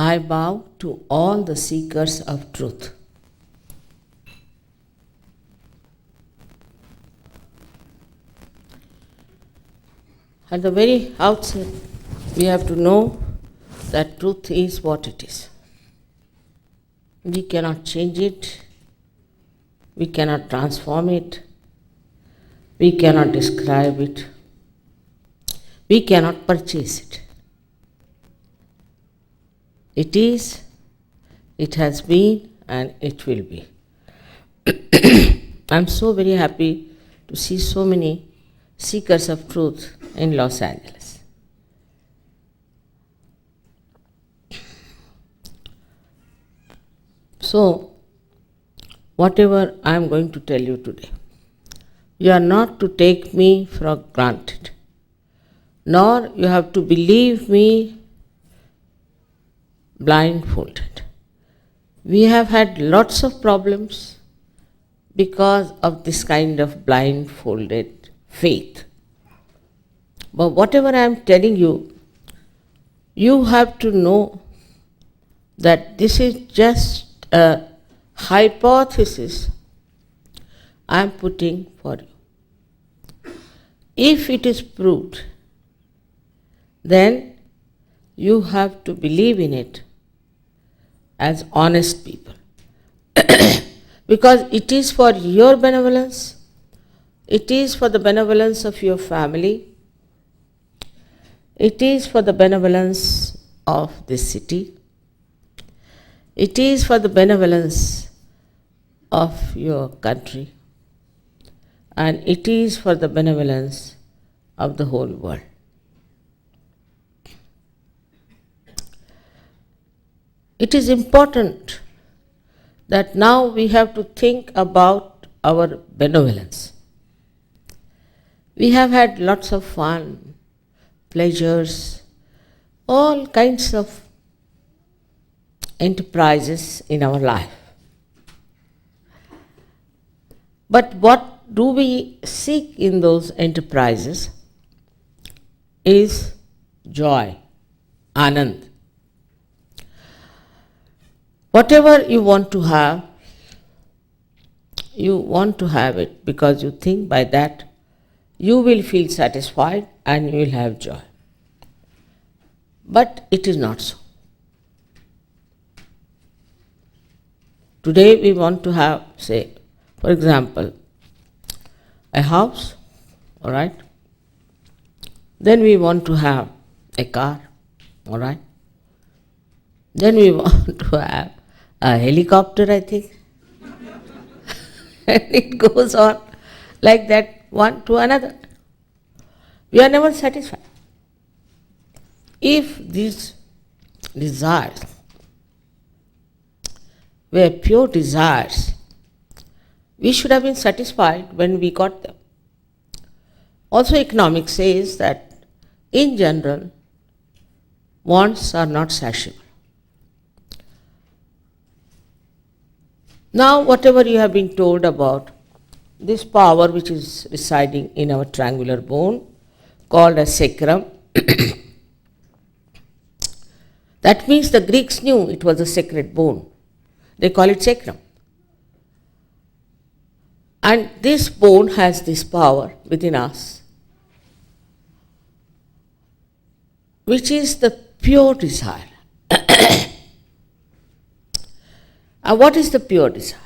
I bow to all the seekers of truth. At the very outset, we have to know that truth is what it is. We cannot change it, we cannot transform it, we cannot describe it, we cannot purchase it. It is, it has been, and it will be. I'm so very happy to see so many seekers of truth in Los Angeles. So, whatever I am going to tell you today, you are not to take me for granted, nor you have to believe me blindfolded. We have had lots of problems because of this kind of blindfolded faith. But whatever I am telling you, you have to know that this is just a hypothesis I am putting for you. If it is proved, then you have to believe in it as honest people. Because it is for your benevolence, it is for the benevolence of your family, it is for the benevolence of this city, it is for the benevolence of your country, and it is for the benevolence of the whole world. It is important that now we have to think about our benevolence. We have had lots of fun, pleasures, all kinds of enterprises in our life. But what do we seek in those enterprises is joy, anand. Whatever you want to have it because you think by that you will feel satisfied and you will have joy. But it is not so. Today we want to have, say, for example, a house, all right? Then we want to have a car, all right? Then we want to have a helicopter, I think. And it goes on like that, one to another. We are never satisfied. If these desires were pure desires, we should have been satisfied when we got them. Also, economics says that in general, wants are not satiable. Now, whatever you have been told about this power which is residing in our triangular bone, called as sacrum, that means the Greeks knew it was a sacred bone. They call it sacrum. And this bone has this power within us, which is the pure desire. And what is the pure desire?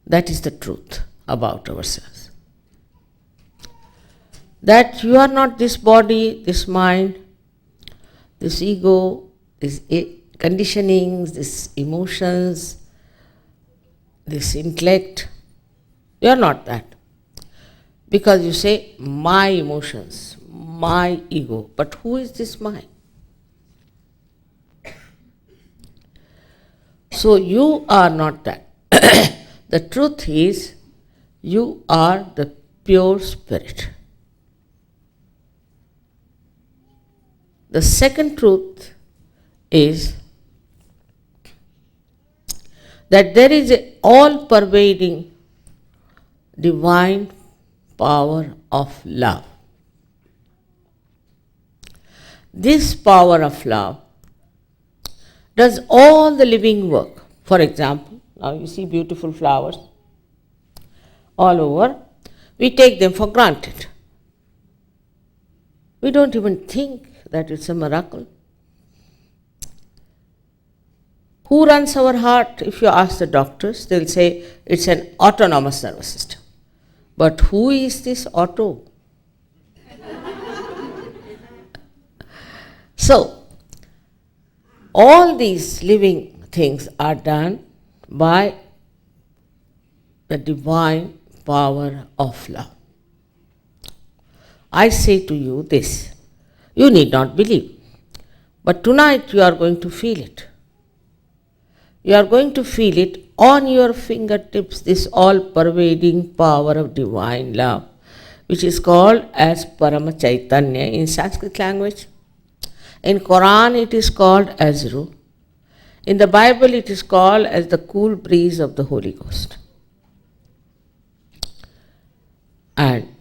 That is the truth about ourselves. That you are not this body, this mind, this ego, these conditionings, these emotions, this intellect. You are not that. Because you say, my emotions, my ego. But who is this mind? So you are not that. The truth is, you are the pure spirit. The second truth is that there is an all-pervading divine power of love. this power of love does all the living work. For example, now you see beautiful flowers all over. We take them for granted. We don't even think that it's a miracle. Who runs our heart? If you ask the doctors, they'll say it's an autonomous nervous system. But who is this auto? So, all these living things are done by the divine power of love. I say to you this, you need not believe, but tonight you are going to feel it. You are going to feel it on your fingertips, this all-pervading power of divine love, which is called as Parama Chaitanya in Sanskrit language. In Quran it is called as Ruh. In the Bible it is called as the cool breeze of the Holy Ghost. And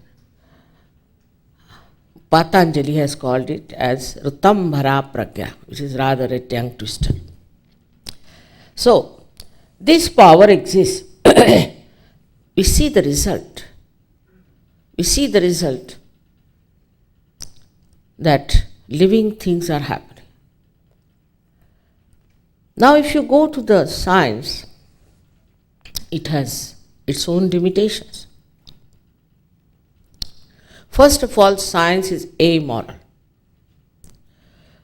Patanjali has called it as Rutambhara Pragya, which is rather a tongue twister. So, this power exists. We see the result. We see the result that living things are happening. Now, if you go to the science, it has its own limitations. First of all, science is amoral.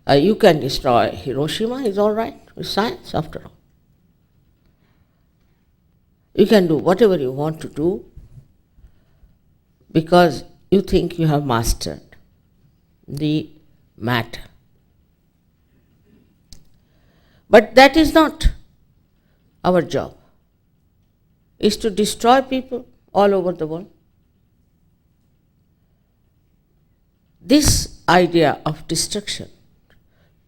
You can destroy Hiroshima, it's all right, it's science after all. You can do whatever you want to do because you think you have mastered the matter. But that is not our job. It's to destroy people all over the world. This idea of destruction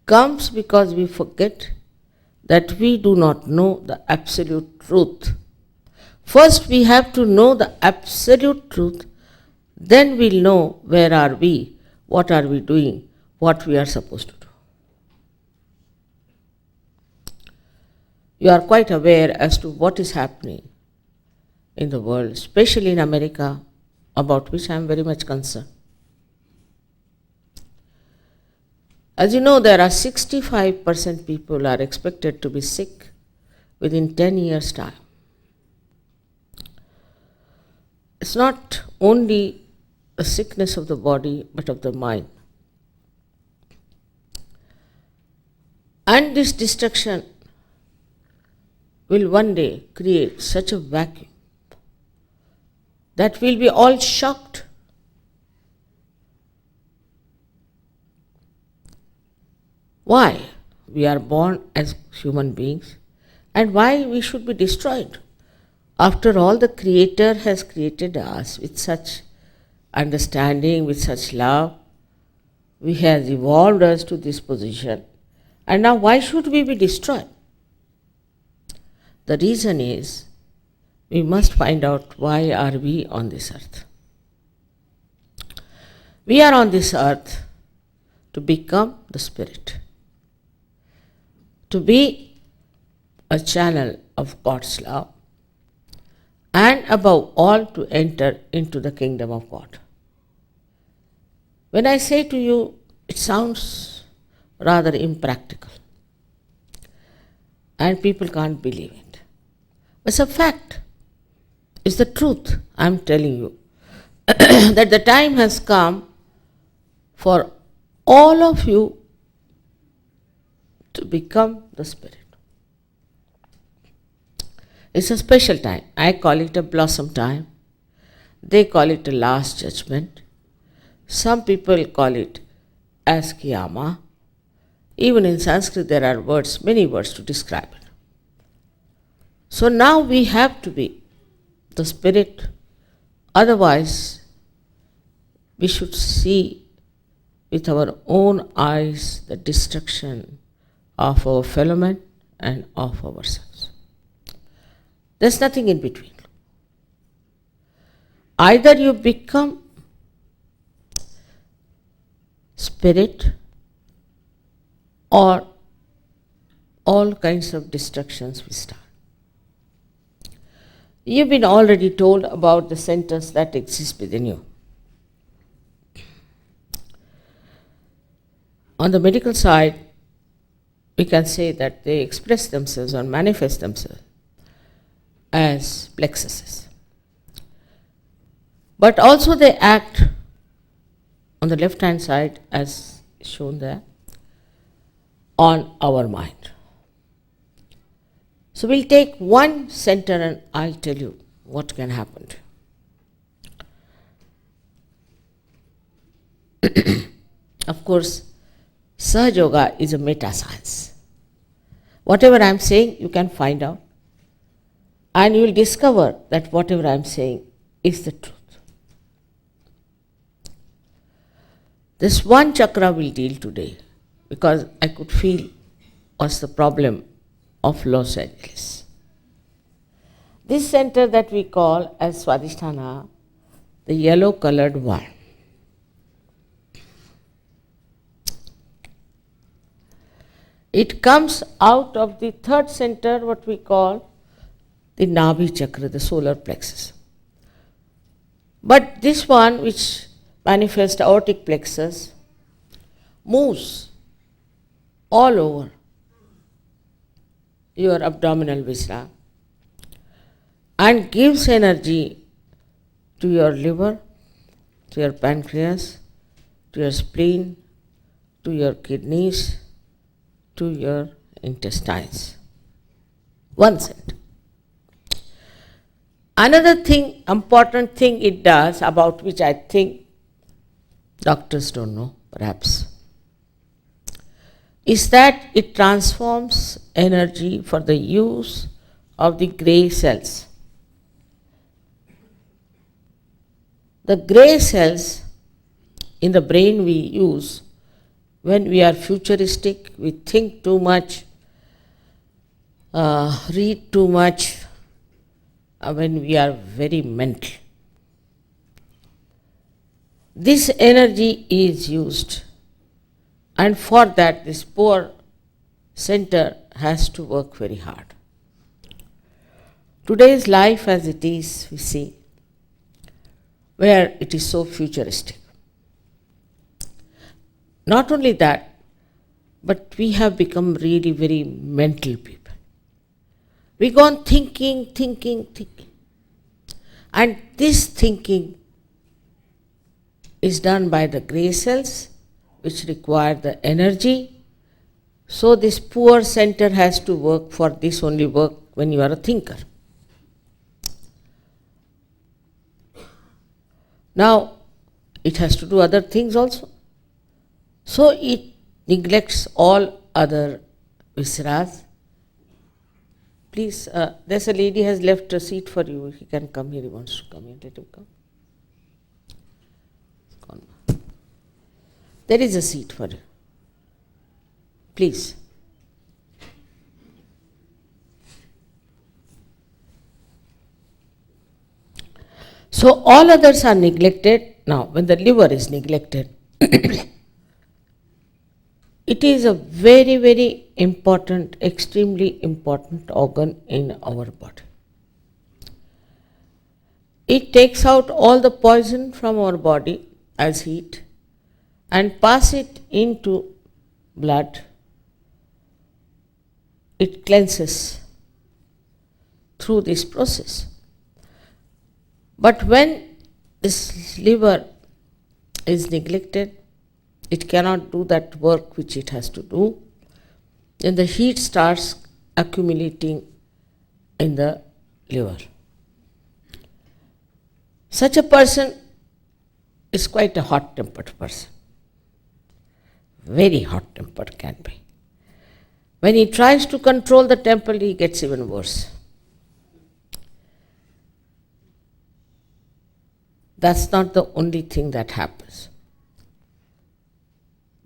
comes because we forget that we do not know the absolute truth. First we have to know the absolute truth, then we'll know where are we, what are we doing, what we are supposed to do. You are quite aware as to what is happening in the world, especially in America, about which I am very much concerned. As you know, there are 65% people are expected to be sick within 10 years' time. It's not only a sickness of the body, but of the mind. And this destruction will one day create such a vacuum that we'll be all shocked. Why we are born as human beings and why we should be destroyed. After all, the Creator has created us with such understanding, with such love. He has evolved us to this position. And now why should we be destroyed? The reason is, we must find out why are we on this earth. We are on this earth to become the Spirit, to be a channel of God's love, and above all to enter into the kingdom of God. When I say to you, it sounds rather impractical and people can't believe it. It's a fact. It's the truth I'm telling you. That the time has come for all of you to become the Spirit. It's a special time. I call it a blossom time. They call it a last judgment. Some people call it as Kiyama. Even in Sanskrit there are words, many words to describe it. So now we have to be the Spirit, otherwise we should see with our own eyes the destruction of our fellow men and of ourselves. There's nothing in between. Either you become Spirit or all kinds of destructions will start. You've been already told about the centers that exist within you. On the medical side, we can say that they express themselves or manifest themselves as plexuses. But also they act on the left hand side, as shown there, on our mind. So we'll take one center and I'll tell you what can happen. Of course, Sahaja Yoga is a meta science. Whatever I am saying, you can find out, and you will discover that whatever I am saying is the truth. This one chakra we'll deal today, because I could feel was the problem of Los Angeles. This center that we call as Swadhisthana, the yellow colored one. It comes out of the third center, what we call the Nabhi chakra, the solar plexus. But this one, which manifests aortic plexus, moves all over your abdominal viscera and gives energy to your liver, to your pancreas, to your spleen, to your kidneys, to your intestines. One center. Another thing, important thing it does, about which I think doctors don't know, perhaps, is that it transforms energy for the use of the grey cells. The grey cells in the brain we use when we are futuristic, we think too much, read too much, when we are very mental. This energy is used, and for that this poor center has to work very hard. Today's life as it is, we see, where it is so futuristic. Not only that, but we have become really very mental people. We go on thinking. And this thinking is done by the grey cells, which require the energy. So this poor center has to work for this only work when you are a thinker. Now, it has to do other things also. So it neglects all other visceras. Please, there's a lady has left a seat for you. He can come here. He wants to come here. Let him come. There is a seat for you. Please. So all others are neglected. Now, when the liver is neglected, it is a very, very important, extremely important organ in our body. It takes out all the poison from our body as heat and pass it into blood. It cleanses through this process. But when this liver is neglected, it cannot do that work which it has to do. Then the heat starts accumulating in the liver. Such a person is quite a hot-tempered person. Very hot-tempered can be. When he tries to control the temper, he gets even worse. That's not the only thing that happens.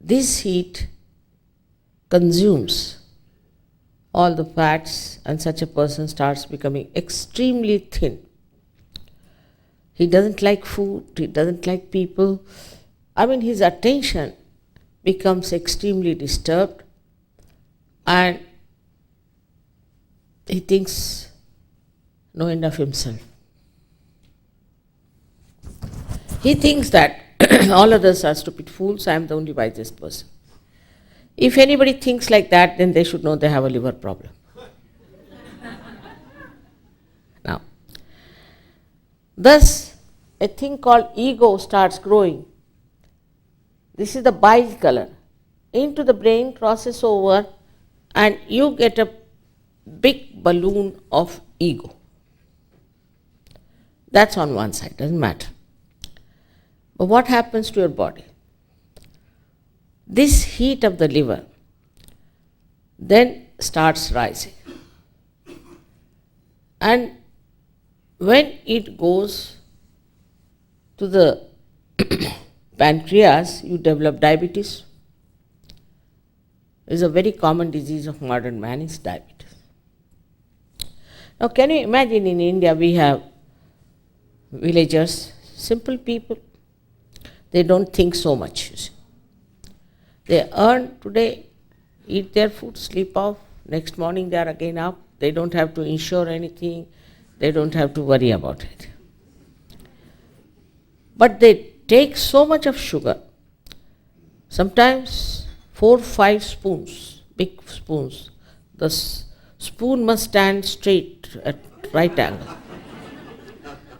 This heat consumes all the fats, and such a person starts becoming extremely thin. He doesn't like food, he doesn't like people. His attention becomes extremely disturbed, and he thinks no end of himself. He thinks that all others are stupid fools, I am the only wisest person. If anybody thinks like that, then they should know they have a liver problem. Now, thus, a thing called ego starts growing. This is the bile color. Into the brain, crosses over, and you get a big balloon of ego. That's on one side, doesn't matter. But what happens to your body? This heat of the liver then starts rising. And when it goes to the pancreas, you develop diabetes. It's a very common disease of modern man is diabetes. Now can you imagine in India we have villagers, simple people, they don't think so much. You see. They earn today, eat their food, sleep off, next morning they are again up, they don't have to insure anything, they don't have to worry about it. But they take so much of sugar, sometimes 4-5 spoons, big spoons. The spoon must stand straight at right angle.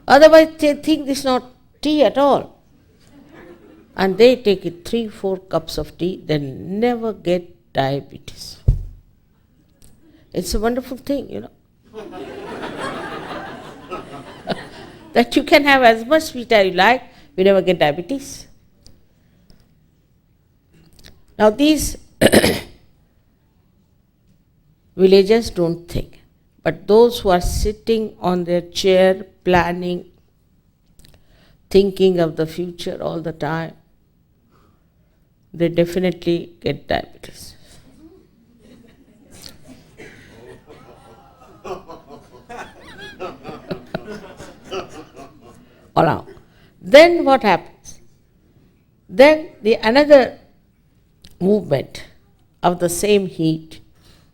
Otherwise they think this is not tea at all. And they take it 3-4 cups of tea, they never get diabetes. It's a wonderful thing, you know. That you can have as much sweet as you like, you never get diabetes. Now these villagers don't think, but those who are sitting on their chair, planning, thinking of the future all the time, they definitely get diabetes. Allow. Then what happens? Then the another movement of the same heat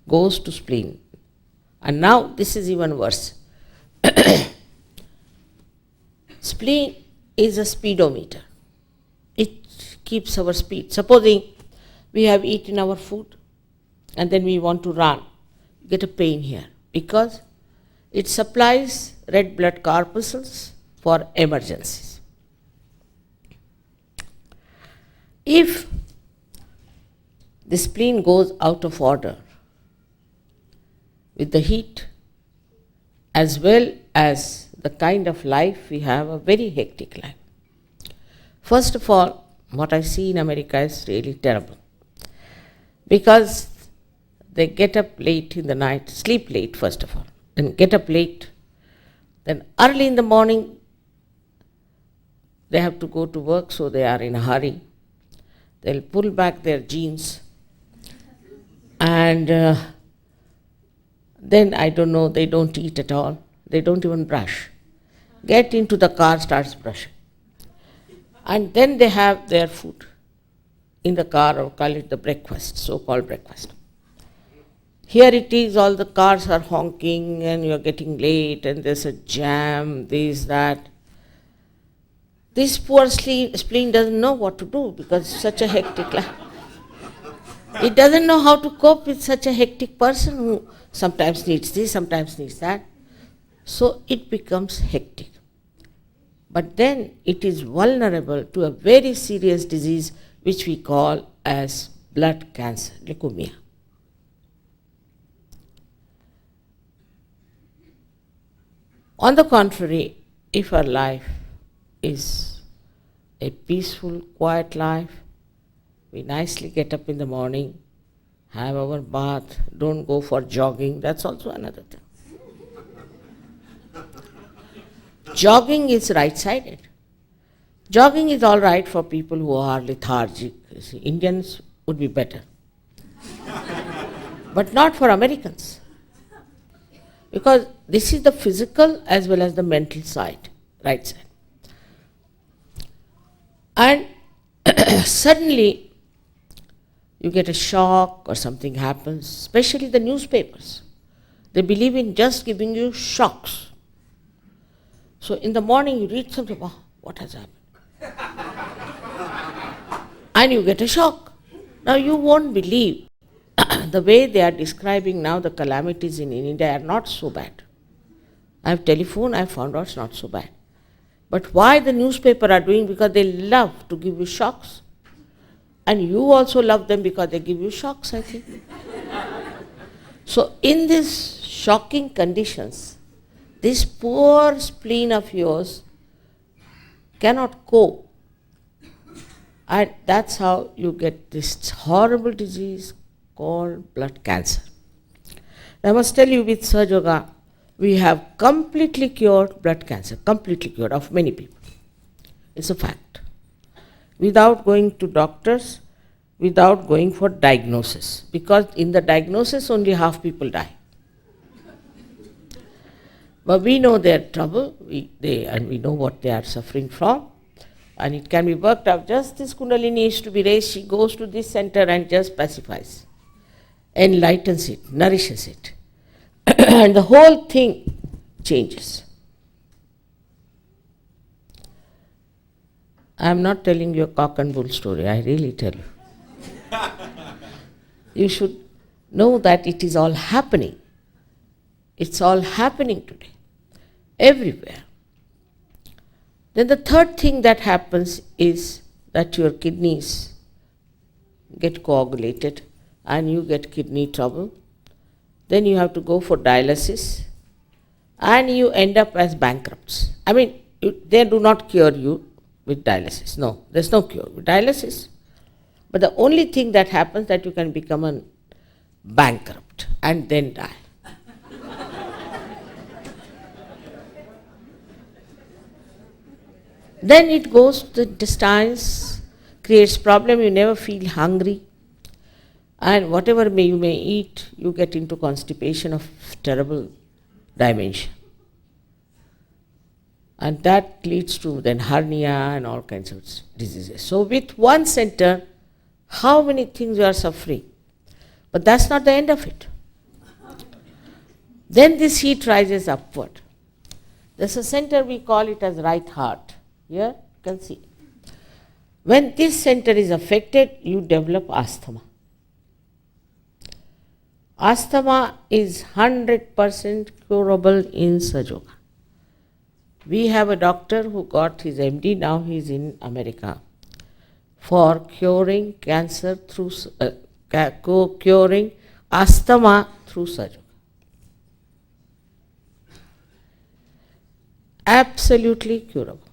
goes to spleen. And now this is even worse. Spleen is a speedometer. It keeps our speed. Supposing we have eaten our food and then we want to run, you get a pain here because it supplies red blood corpuscles for emergencies. If the spleen goes out of order with the heat as well as the kind of life we have, a very hectic life. First of all, what I see in America is really terrible because they get up late in the night, sleep late first of all, then get up late, then early in the morning they have to go to work, so they are in a hurry. They'll pull back their jeans and then I don't know, they don't eat at all, they don't even brush. Get into the car, starts brushing. And then they have their food in the car, or call it the breakfast, so-called breakfast. Here it is, all the cars are honking and you're getting late and there's a jam, this, that. This poor spleen doesn't know what to do because it's such a hectic life. It doesn't know how to cope with such a hectic person who sometimes needs this, sometimes needs that. So it becomes hectic. But then it is vulnerable to a very serious disease which we call as blood cancer, leukemia. On the contrary, if our life is a peaceful, quiet life, we nicely get up in the morning, have our bath, don't go for jogging, that's also another thing. Jogging is right-sided. Jogging is all right for people who are lethargic. See, Indians would be better. But not for Americans. Because this is the physical as well as the mental side, right side. And suddenly You get a shock or something happens, especially the newspapers. They believe in just giving you shocks. So in the morning you read something, wow, what has happened? And you get a shock. Now you won't believe the way they are describing now the calamities in India are not so bad. I have telephoned, I have found out it's not so bad. But why the newspaper are doing? Because they love to give you shocks. And you also love them because they give you shocks, I think. So in these shocking conditions, this poor spleen of yours cannot cope. And that's how you get this horrible disease called blood cancer. I must tell you, with Sahaja Yoga, we have completely cured blood cancer, completely cured of many people. It's a fact. Without going to doctors, without going for diagnosis. Because in the diagnosis, only half people die. But we know their trouble, and we know what they are suffering from. And it can be worked out. Just this Kundalini needs to be raised. She goes to this center and just pacifies, enlightens it, nourishes it. And the whole thing changes. I am not telling you a cock and bull story, I really tell you. You should know that it is all happening. It's all happening today, everywhere. Then the third thing that happens is that your kidneys get coagulated and you get kidney trouble. Then you have to go for dialysis and you end up as bankrupts. I mean, they do not cure you with dialysis. No, there's no cure with dialysis. But the only thing that happens that you can become a bankrupt and then die. Then it goes to the intestines, creates problem, you never feel hungry. And whatever you may eat, you get into constipation of terrible dimension. And that leads to then hernia and all kinds of diseases. So with one center, how many things you are suffering? But that's not the end of it. Then this heat rises upward. There's a center, we call it as right heart. Here you can see. When this center is affected, you develop asthma. Asthma is 100% curable in Sahaja Yoga. We have a doctor who got his MD, now he is in America, for curing cancer through, curing asthma through Sahaja Yoga. Absolutely curable.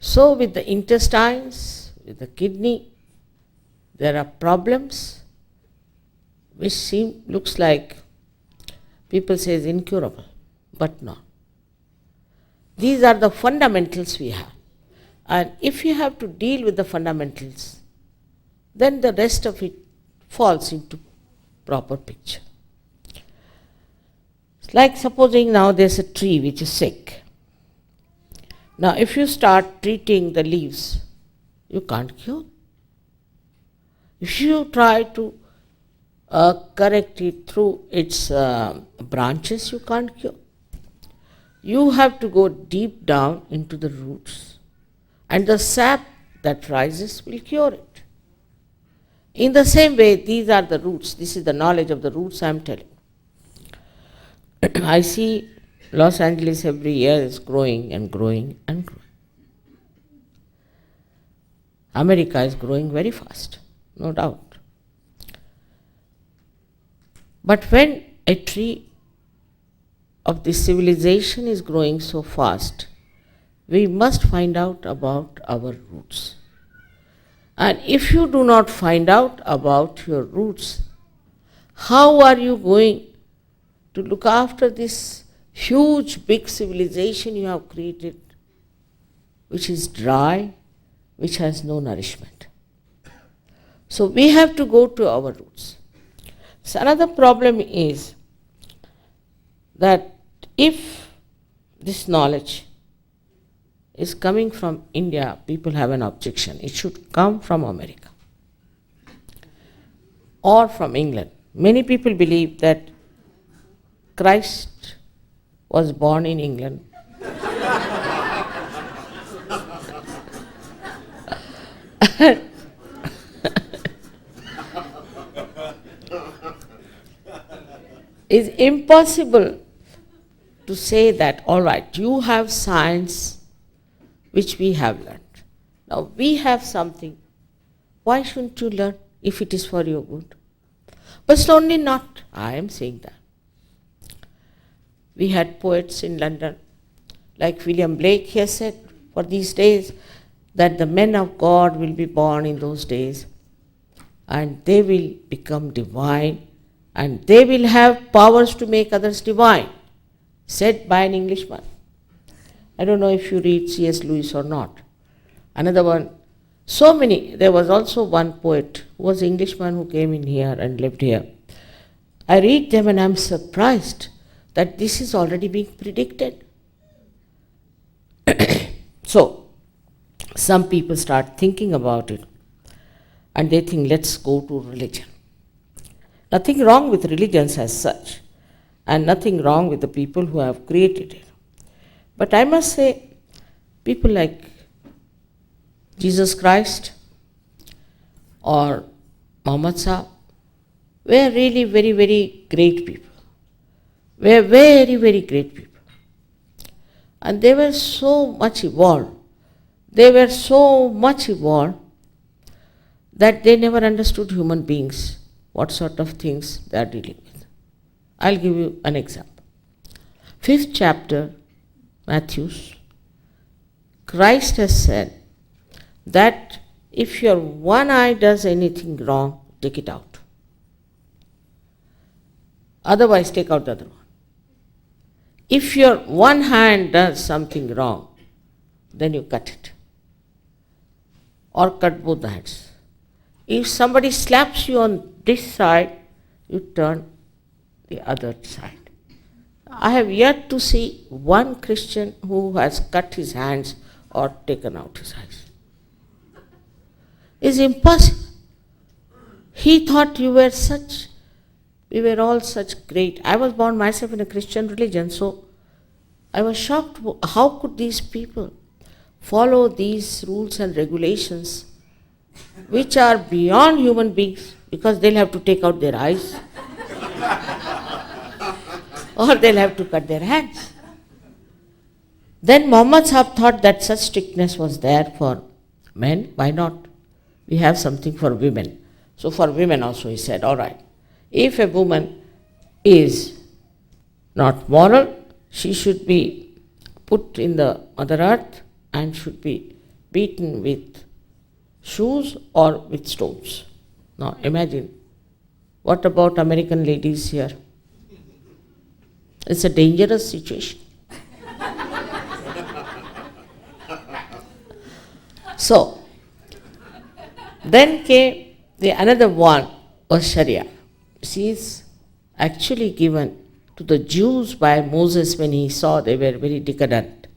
So with the intestines, with the kidney, there are problems which looks like people say is incurable, but not. These are the fundamentals we have. And if you have to deal with the fundamentals, then the rest of it falls into proper picture. It's like supposing now there's a tree which is sick. Now if you start treating the leaves, you can't cure. If you try to correct it through its branches, you can't cure. You have to go deep down into the roots, and the sap that rises will cure it. In the same way, these are the roots. This is the knowledge of the roots I am telling. I see Los Angeles every year is growing and growing and growing. America is growing very fast, no doubt. But when a tree of this civilization is growing so fast, we must find out about our roots. And if you do not find out about your roots, how are you going to look after this huge, big civilization you have created, which is dry, which has no nourishment? So we have to go to our roots. So another problem is that if this knowledge is coming from India, people have an objection. It should come from America or from England. Many people believe that Christ was born in England. It's impossible to say that, all right, you have science which we have learned. Now we have something. Why shouldn't you learn if it is for your good? But it's only not. I am saying that. We had poets in London, like William Blake. He has said for these days that the men of God will be born in those days and they will become divine and they will have powers to make others divine, said by an Englishman. I don't know if you read C.S. Lewis or not. Another one. So many. There was also one poet who was an Englishman who came in here and lived here. I read them and I am surprised that this is already being predicted. So, some people start thinking about it and they think, let's go to religion. Nothing wrong with religions as such, and nothing wrong with the people who have created it. But I must say, people like Jesus Christ or Muhammad Sahib were really very, very great people. Were very, very great people. And they were so much evolved. They were so much evolved that they never understood human beings, what sort of things they are dealing with. I'll give you an example. 5th chapter, Matthews, Christ has said that if your one eye does anything wrong, take it out. Otherwise, take out the other one. If your one hand does something wrong, then you cut it. Or cut both the hands. If somebody slaps you on this side, you turn the other side. I have yet to see one Christian who has cut his hands or taken out his eyes. It's impossible. He thought we were all such great. I was born myself in a Christian religion, so I was shocked. How could these people follow these rules and regulations which are beyond human beings, because they'll have to take out their eyes or they'll have to cut their hands. Then Muhammad Sahib thought that such strictness was there for men. Why not? We have something for women. So for women also he said, all right, if a woman is not moral, she should be put in the Mother Earth and should be beaten with shoes or with stones. Now imagine, what about American ladies here? It's a dangerous situation. So, then came another one was Sharia. She is actually given to the Jews by Moses when he saw they were very decadent.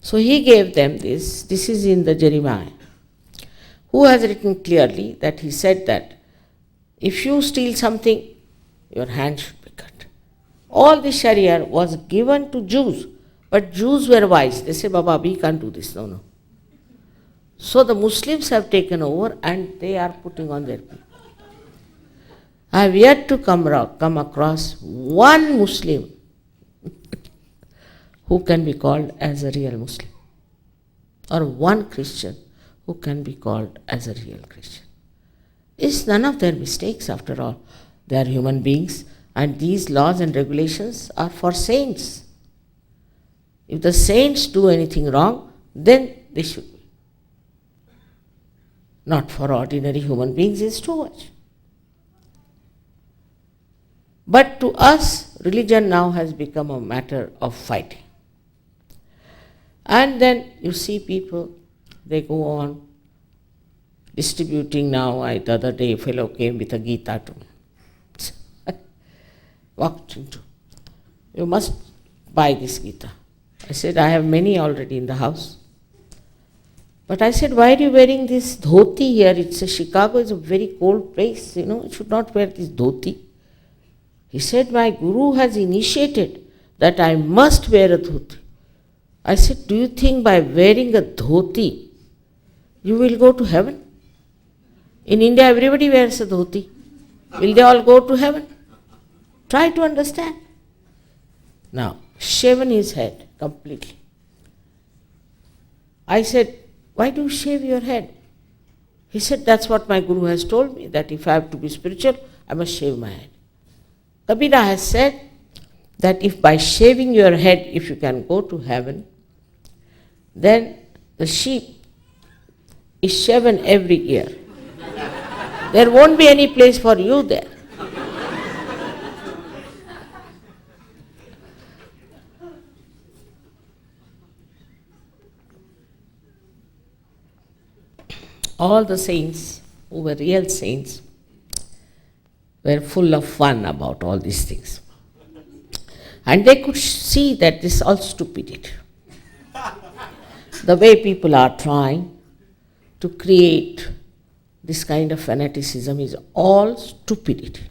So he gave them this. This is in the Jeremiah, who has written clearly that he said that if you steal something, your hand should be cut. All the Sharia was given to Jews, but Jews were wise. They say, Baba, we can't do this. No. So the Muslims have taken over and they are putting on their people. I have yet to come across one Muslim who can be called as a real Muslim, or one Christian who can be called as a real Christian. It's none of their mistakes after all. They are human beings and these laws and regulations are for saints. If the saints do anything wrong, then they should be. Not for ordinary human beings is too much. But to us, religion now has become a matter of fighting. And then you see people, they go on distributing now. The other day a fellow came with a Gita to me. Walked into, you must buy this Gita. I said, I have many already in the house. But I said, why are you wearing this dhoti here? Chicago is a very cold place, you should not wear this dhoti. He said, my guru has initiated that I must wear a dhoti. I said, do you think by wearing a dhoti, you will go to heaven? In India, everybody wears a dhoti. Will they all go to heaven? Try to understand. Now, shaven his head completely. I said, why do you shave your head? He said, that's what my guru has told me, that if I have to be spiritual, I must shave my head. Kabira has said that if by shaving your head, if you can go to heaven, then the sheep is shaven every year. There won't be any place for you there. All the saints who were real saints were full of fun about all these things. And they could see that this is all stupidity. The way people are trying to create this kind of fanaticism is all stupidity.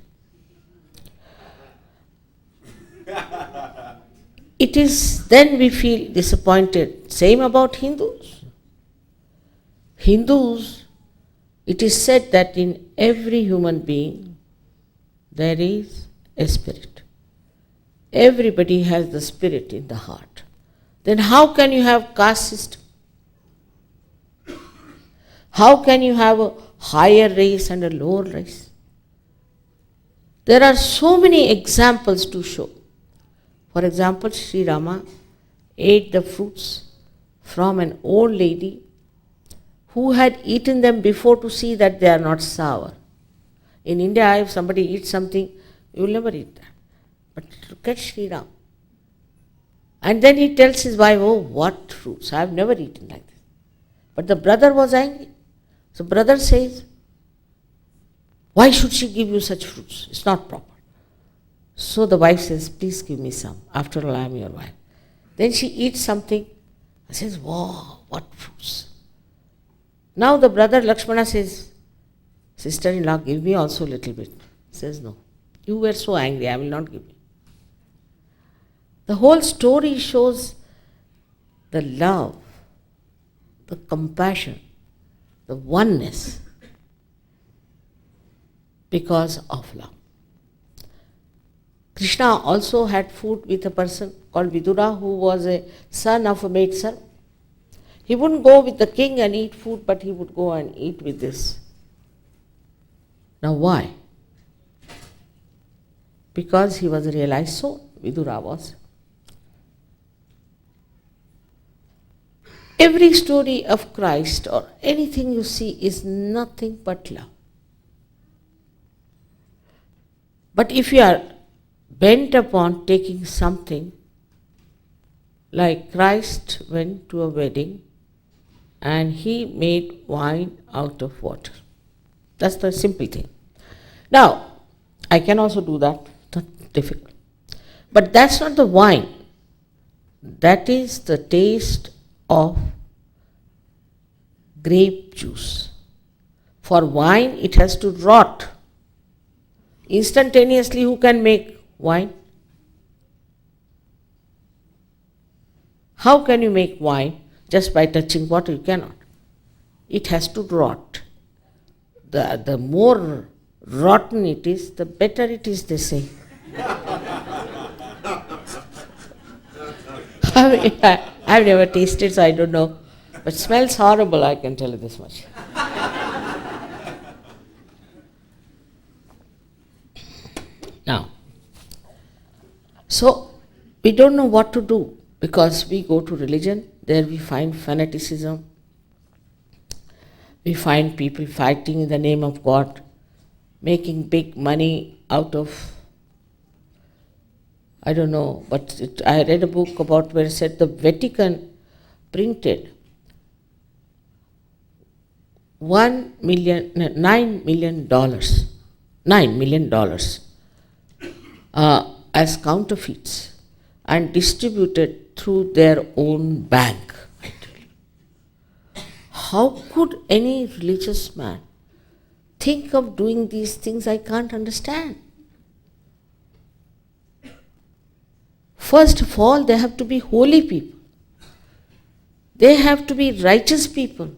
It is then we feel disappointed. Same about Hindus. Hindus, it is said that in every human being there is a spirit. Everybody has the spirit in the heart. Then how can you have caste system? How can you have a higher race and a lower race? There are so many examples to show. For example, Sri Rama ate the fruits from an old lady who had eaten them before to see that they are not sour. In India, if somebody eats something, you will never eat that. But look at Sri Ram. And then he tells his wife, oh, what fruits? I have never eaten like this. But the brother was angry. So brother says, why should she give you such fruits? It's not proper. So the wife says, please give me some. After all, I am your wife. Then she eats something and says, wow, what fruits? Now the brother Lakshmana says, sister-in-law, give me also a little bit. Says, no. You were so angry, I will not give you. The whole story shows the love, the compassion, the oneness because of love. Krishna also had food with a person called Vidura who was a son of a maid servant. He wouldn't go with the king and eat food, but he would go and eat with this. Now why? Because he was a realized soul, Vidura was. Every story of Christ or anything you see is nothing but love. But if you are bent upon taking something, like Christ went to a wedding and he made wine out of water. That's the simple thing. Now, I can also do that, not difficult. But that's not the wine. That is the taste of grape juice. For wine, it has to rot. Instantaneously, who can make wine? How can you make wine just by touching water? You cannot. It has to rot. The more rotten it is, the better it is, they say. I've never tasted, so I don't know. But it smells horrible, I can tell you this much. Now, so we don't know what to do because we go to religion, there we find fanaticism, we find people fighting in the name of God, making big money out of, I don't know, but I read a book about where it said the Vatican printed $9 million as counterfeits and distributed through their own bank. how could any religious man think of doing these things? I can't understand. First of all, they have to be holy people. They have to be righteous people.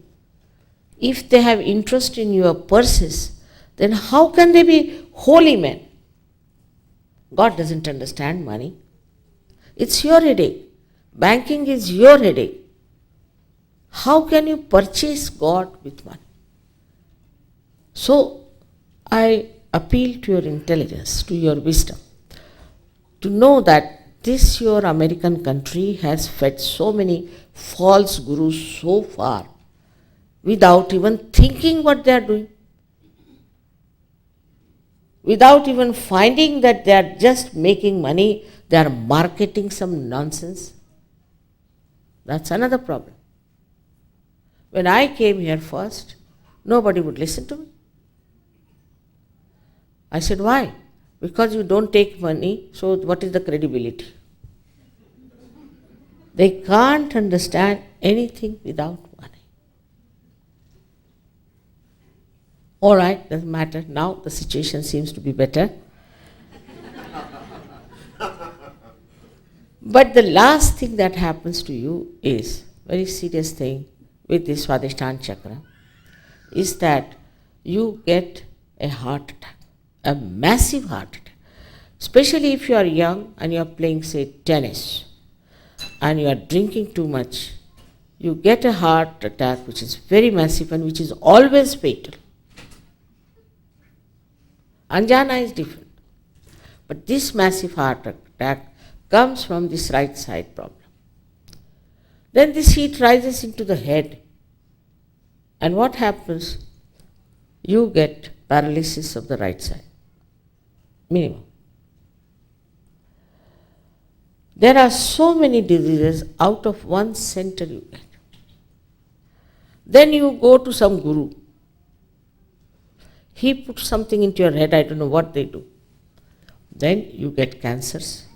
If they have interest in your purses, then how can they be holy men? God doesn't understand money. It's your headache. Banking is your headache. How can you purchase God with money? So, I appeal to your intelligence, to your wisdom, to know that this your American country has fed so many false gurus so far without even thinking what they are doing, without even finding that they are just making money, they are marketing some nonsense. That's another problem. When I came here first, nobody would listen to me. I said, why? Because you don't take money, so what is the credibility? They can't understand anything without money. All right, doesn't matter. Now the situation seems to be better. But the last thing that happens to you is, very serious thing with this Swadhisthana Chakra, is that you get a heart attack, a massive heart attack. Especially if you are young and you are playing, say, tennis, and you are drinking too much, you get a heart attack which is very massive and which is always fatal. Anjana is different. But this massive heart attack comes from this right side problem. Then this heat rises into the head. And what happens? You get paralysis of the right side. Minimum. There are so many diseases out of one center you get. Then you go to some guru. He puts something into your head, I don't know what they do. Then you get cancers.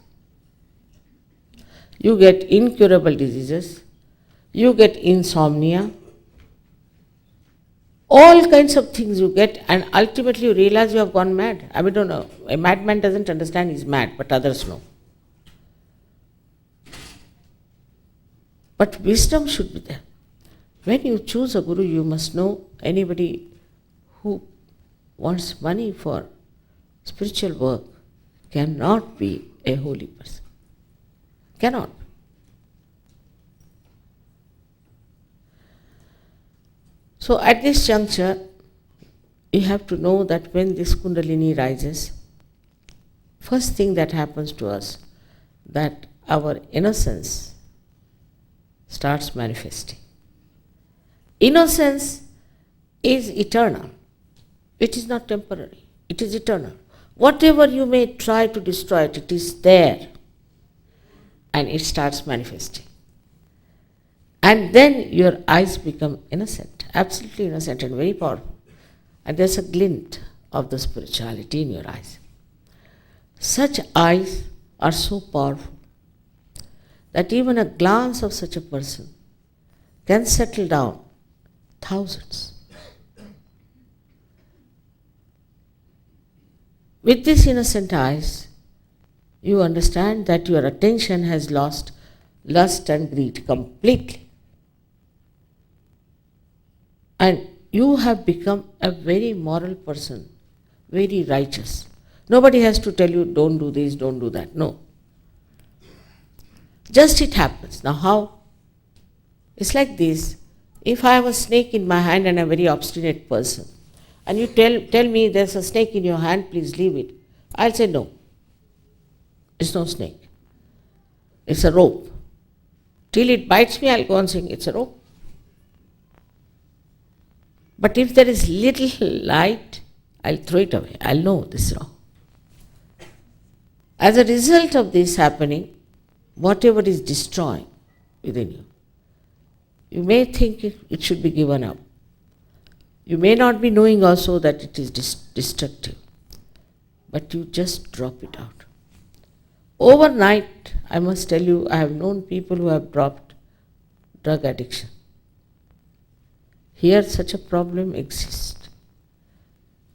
You get incurable diseases. You get insomnia. All kinds of things you get, and ultimately you realize you have gone mad. I don't know. A madman doesn't understand he's mad, but others know. But wisdom should be there. When you choose a guru, you must know anybody who wants money for spiritual work cannot be a holy person. Cannot. So at this juncture, you have to know that when this Kundalini rises, first thing that happens to us, that our innocence starts manifesting. Innocence is eternal. It is not temporary. It is eternal. Whatever you may try to destroy it, it is there. And it starts manifesting. And then your eyes become innocent, absolutely innocent and very powerful. And there's a glint of the spirituality in your eyes. Such eyes are so powerful that even a glance of such a person can settle down thousands. With these innocent eyes, you understand that your attention has lost lust and greed completely. And you have become a very moral person, very righteous. Nobody has to tell you, don't do this, don't do that. No. Just it happens. Now how? It's like this. If I have a snake in my hand and I'm a very obstinate person, and you tell me there's a snake in your hand, please leave it, I'll say no. It's no snake. It's a rope. Till it bites me, I'll go on saying it's a rope. But if there is little light, I'll throw it away. I'll know this is wrong. As a result of this happening, whatever is destroying within you, you may think it should be given up. You may not be knowing also that it is destructive, but you just drop it out. Overnight, I must tell you, I have known people who have dropped drug addiction. here such a problem exists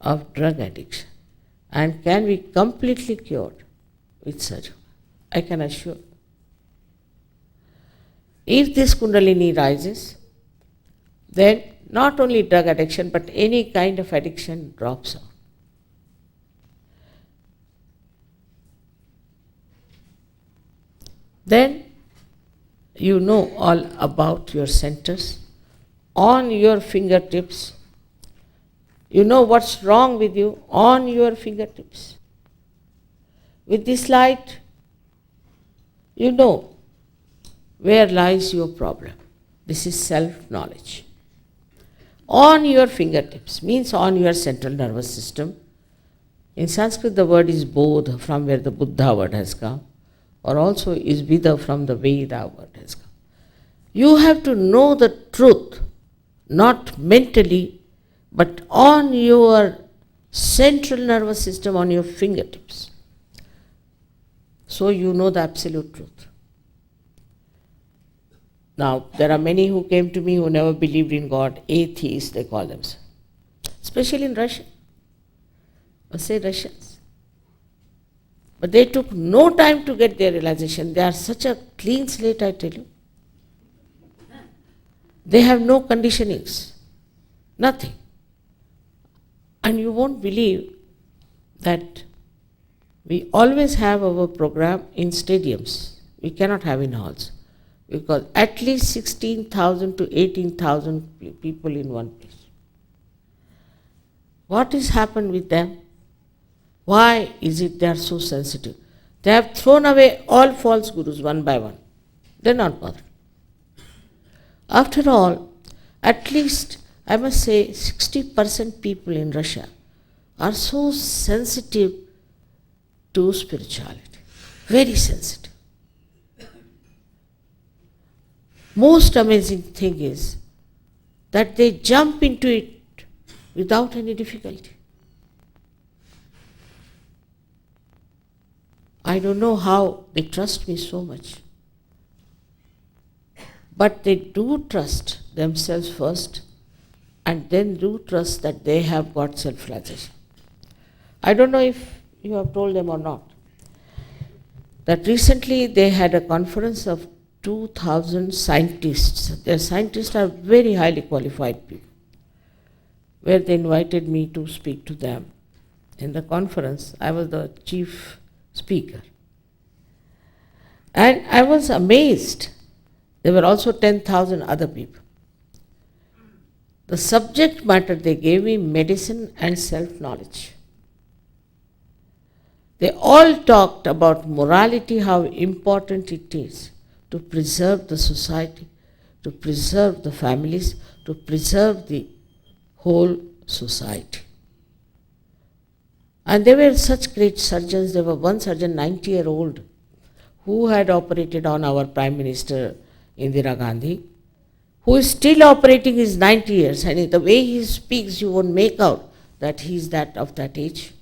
of drug addiction and can be completely cured with surgery. I can assure. If this Kundalini rises, then not only drug addiction but any kind of addiction drops out. Then you know all about your centers on your fingertips. You know what's wrong with you on your fingertips. With this light, you know where lies your problem. This is self-knowledge. On your fingertips means on your central nervous system. In Sanskrit, the word is bodh, from where the Buddha word has come, or also is Vida, from the Veda word has come. You have to know the truth, not mentally, but on your central nervous system, on your fingertips. So you know the absolute truth. Now, there are many who came to me who never believed in God, atheists they call themselves, especially in Russia, or say Russians. But they took no time to get their realization. They are such a clean slate, I tell you. They have no conditionings, nothing. And you won't believe that we always have our program in stadiums. We cannot have in halls, because at least 16,000 to 18,000 people in one place. What has happened with them? Why is it they are so sensitive? They have thrown away all false gurus one by one. They are not bothered. After all, at least I must say 60% people in Russia are so sensitive to spirituality. Very sensitive. Most amazing thing is that they jump into it without any difficulty. I don't know how they trust me so much. But they do trust themselves first, and then do trust that they have got self-realization. I don't know if you have told them or not, that recently they had a conference of 2,000 scientists. Their scientists are very highly qualified people, where they invited me to speak to them. In the conference, I was the chief speaker. And I was amazed. There were also 10,000 other people. The subject matter they gave me, medicine and self-knowledge. They all talked about morality, how important it is to preserve the society, to preserve the families, to preserve the whole society. And they were such great surgeons. There were one surgeon, 90-year-old, who had operated on our Prime Minister Indira Gandhi, who is still operating, is 90 years, and the way he speaks, you won't make out that he is that of that age.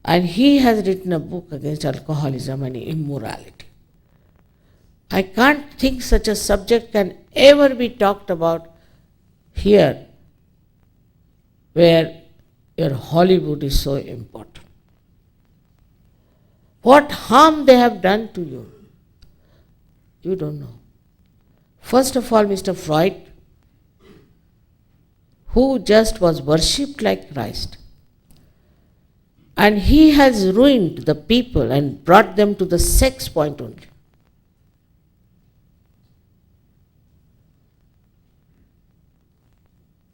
And he has written a book against alcoholism and immorality. I can't think such a subject can ever be talked about here, where your Hollywood is so important. What harm they have done to you, you don't know. First of all, Mr. Freud, who just was worshipped like Christ, and he has ruined the people and brought them to the sex point only.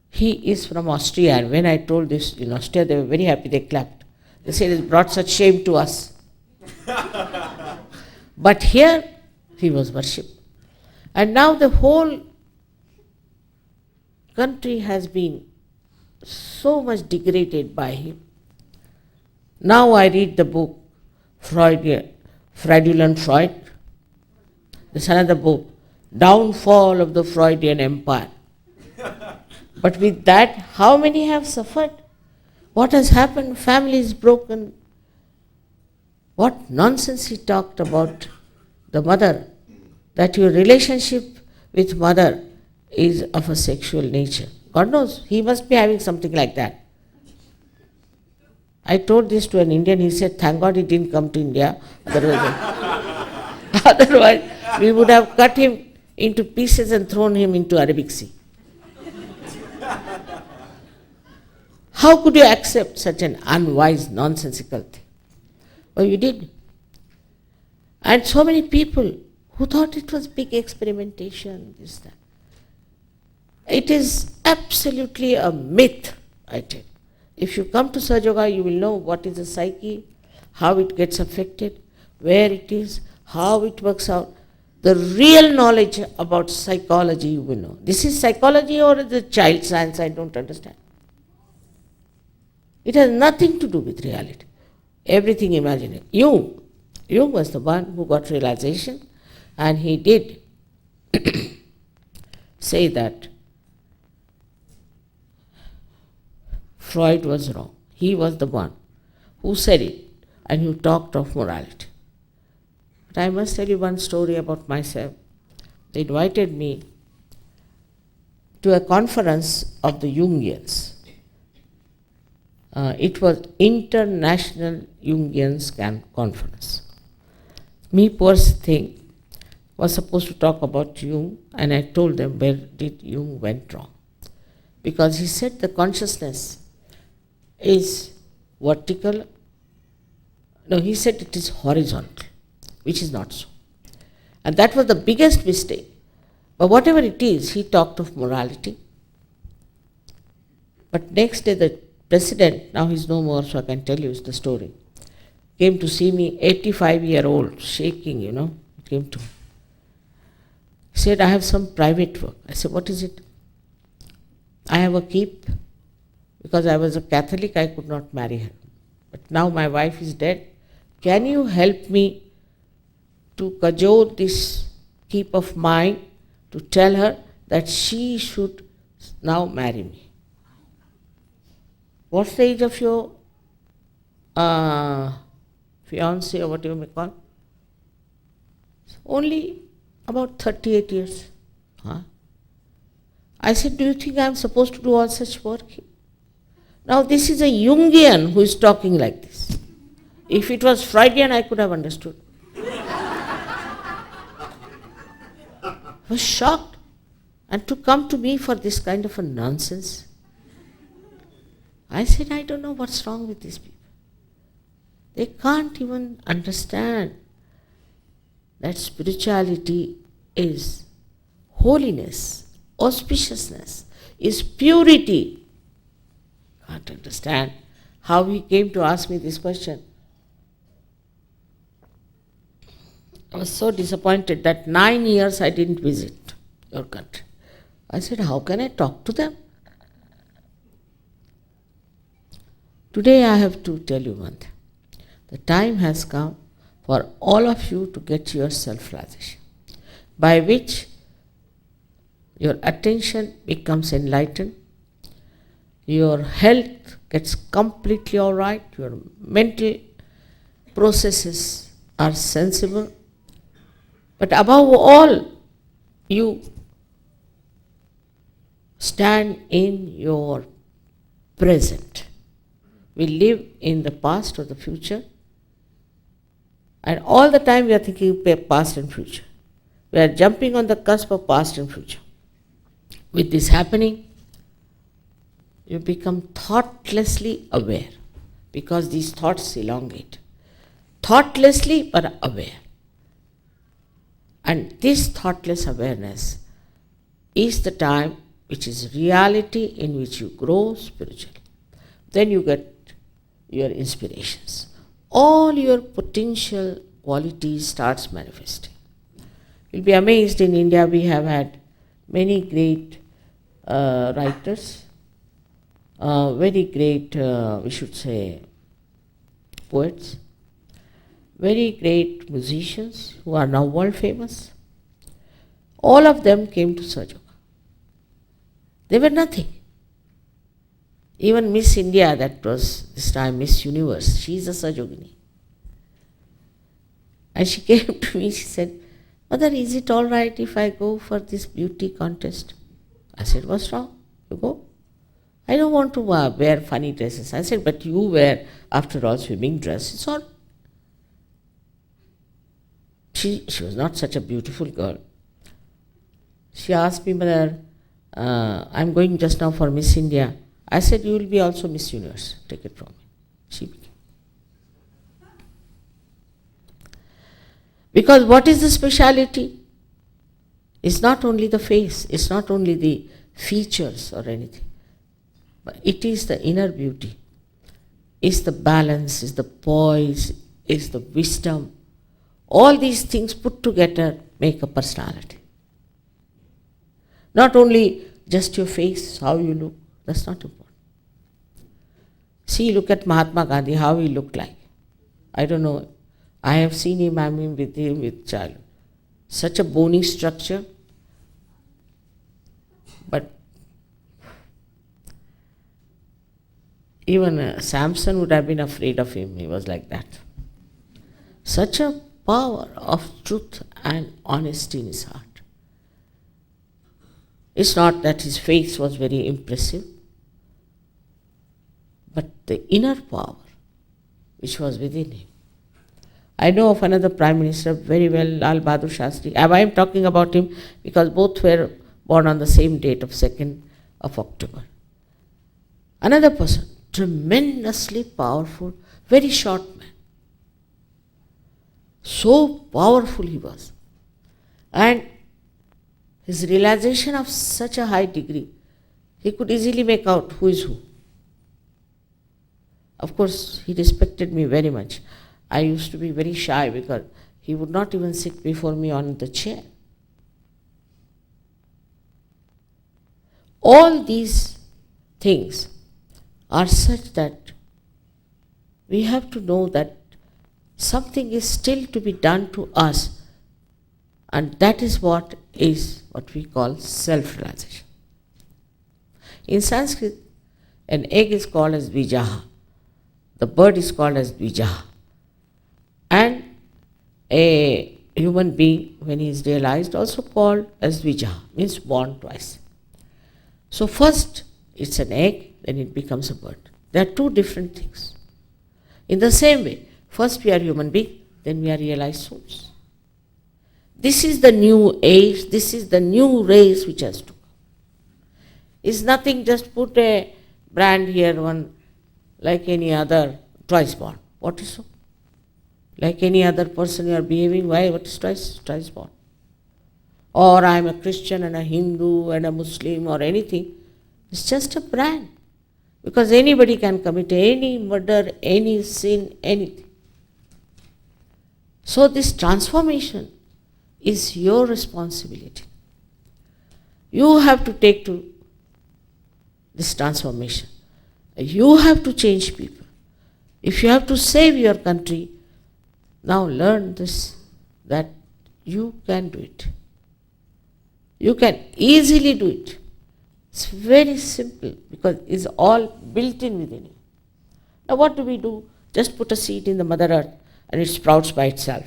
He is from Austria, and when I told this in Austria, they were very happy, they clapped. They said, it brought such shame to us. But here, he was worshipped. And now the whole country has been so much degraded by him. Now I read the book, Fraudulent Freud. There's another book, Downfall of the Freudian Empire. But with that, how many have suffered? What has happened? Families broken. What nonsense he talked about the mother, that your relationship with mother is of a sexual nature. God knows, he must be having something like that. I told this to an Indian, he said, thank God he didn't come to India, otherwise we would have cut him into pieces and thrown him into Arabic Sea. How could you accept such an unwise, nonsensical thing? Well, you did. And so many people who thought it was big experimentation, this, that. It is absolutely a myth, I tell you. If you come to Sahaja Yoga, you will know what is the psyche, how it gets affected, where it is, how it works out. The real knowledge about psychology you will know. This is psychology or the child science, I don't understand. It has nothing to do with reality. Everything imaginary. Jung was the one who got realization, and he did say that Freud was wrong. He was the one who said it and who talked of morality. But I must tell you one story about myself. They invited me to a conference of the Jungians. It was International Jungians Conference. Me, poor thing, was supposed to talk about Jung, and I told them where did Jung went wrong. Because he said the consciousness is vertical. No, he said it is horizontal, which is not so. And that was the biggest mistake. But whatever it is, he talked of morality. But next day the president, now he's no more, so I can tell you the story, came to see me, 85-year-old, shaking, he came to me. He said, I have some private work. I said, what is it? I have a keep. Because I was a Catholic, I could not marry her. But now my wife is dead. Can you help me to cajole this keep of mine to tell her that she should now marry me? What's the age of your fiancé or whatever you may call? Only about 38 years. Huh? I said, do you think I am supposed to do all such work? Now this is a Jungian who is talking like this. If it was Freudian, I could have understood. I was shocked. And to come to me for this kind of a nonsense. I said, I don't know what's wrong with these people. They can't even understand that spirituality is holiness, auspiciousness, is purity. Can't understand how he came to ask me this question. I was so disappointed that 9 years I didn't visit your country. I said, how can I talk to them? Today I have to tell you one thing. The time has come for all of you to get your self-realization, by which your attention becomes enlightened, your health gets completely all right, your mental processes are sensible, but above all, you stand in your present. We live in the past or the future, and all the time we are thinking past and future. We are jumping on the cusp of past and future. With this happening, you become thoughtlessly aware, because these thoughts elongate. Thoughtlessly but aware. And this thoughtless awareness is the time which is reality in which you grow spiritually. Then you get your inspirations. All your potential qualities starts manifesting. You'll be amazed, in India we have had many great writers, very great, we should say, poets, very great musicians who are now world famous. All of them came to Sahaja Yoga. They were nothing. Even Miss India, that was this time Miss Universe, she is a Sahaja Yogini. And she came to me, she said, Mother, is it all right if I go for this beauty contest? I said, what's wrong? You go. I don't want to wear funny dresses. I said, but you wear, after all, swimming dress. It's all. She was not such a beautiful girl. She asked me, Mother, I'm going just now for Miss India. I said, you will be also Miss Universe. Take it from me. She became. Because what is the speciality? It's not only the face, it's not only the features or anything, but it is the inner beauty. It's the balance, it's the poise, it's the wisdom. All these things put together make a personality. Not only just your face, how you look, that's not important. See, look at Mahatma Gandhi, how he looked like. I don't know. I have seen him, I mean, with him with child. Such a bony structure. But even Samson would have been afraid of him. He was like that. Such a power of truth and honesty in his heart. It's not that his face was very impressive, but the inner power which was within him. I know of another Prime Minister very well, Lal Bahadur Shastri. I am talking about him because both were born on the same date of 2nd of October. Another person, tremendously powerful, very short man. So powerful he was. And his realization of such a high degree, he could easily make out who is who. Of course, he respected me very much. I used to be very shy because he would not even sit before me on the chair. All these things are such that we have to know that something is still to be done to us, and that is what we call self-realization. In Sanskrit, an egg is called as Dvijaha. The bird is called as Dvijaha. And a human being, when he is realized, also called as Dvijaha, means born twice. So first it's an egg, then it becomes a bird. They are two different things. In the same way, first we are human being, then we are realized souls. This is the new age, this is the new race which has to come. It's nothing, just put a brand here, one like any other, twice born. What is so? Like any other person you are behaving, why? What is twice? Twice born. Or I am a Christian and a Hindu and a Muslim or anything. It's just a brand. Because anybody can commit any murder, any sin, anything. So this transformation is your responsibility. You have to take to this transformation. You have to change people. If you have to save your country, now learn this, that you can do it. You can easily do it. It's very simple because it's all built in within you. Now what do? Just put a seed in the Mother Earth and it sprouts by itself.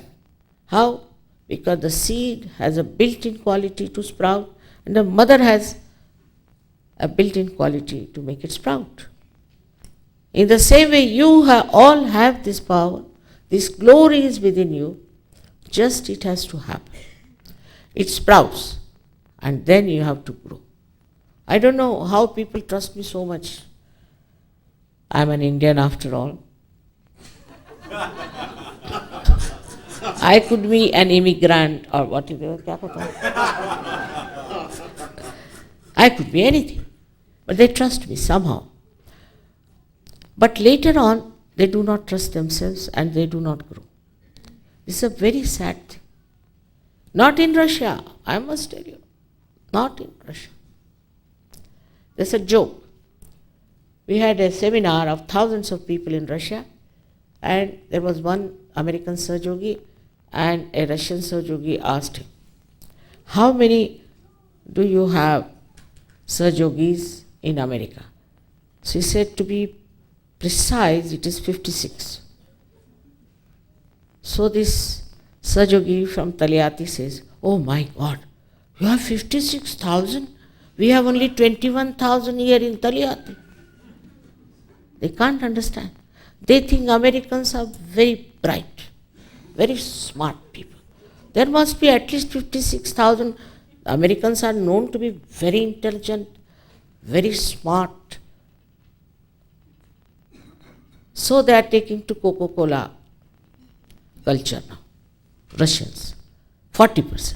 How? Because the seed has a built-in quality to sprout and the mother has a built-in quality to make it sprout. In the same way, you all have this power. This glory is within you, just it has to happen. It sprouts, and then you have to grow. I don't know how people trust me so much. I'm an Indian after all. I could be an immigrant or what is the capital. I could be anything, but they trust me somehow. But later on, they do not trust themselves and they do not grow. This is a very sad thing. Not in Russia, I must tell you. Not in Russia. There's a joke. We had a seminar of thousands of people in Russia, and there was one American Sahajogi and a Russian Sahajogi asked him, how many do you have Sahajogis in America? So he said, to be precise, it is 56. So this Sahajogi from Taliati says, oh my God, you have 56,000? We have only 21,000 here in Taliyati. They can't understand. They think Americans are very bright, very smart people. There must be at least 56,000. Americans are known to be very intelligent, very smart. So they are taking to Coca-Cola culture now. Russians, 40%.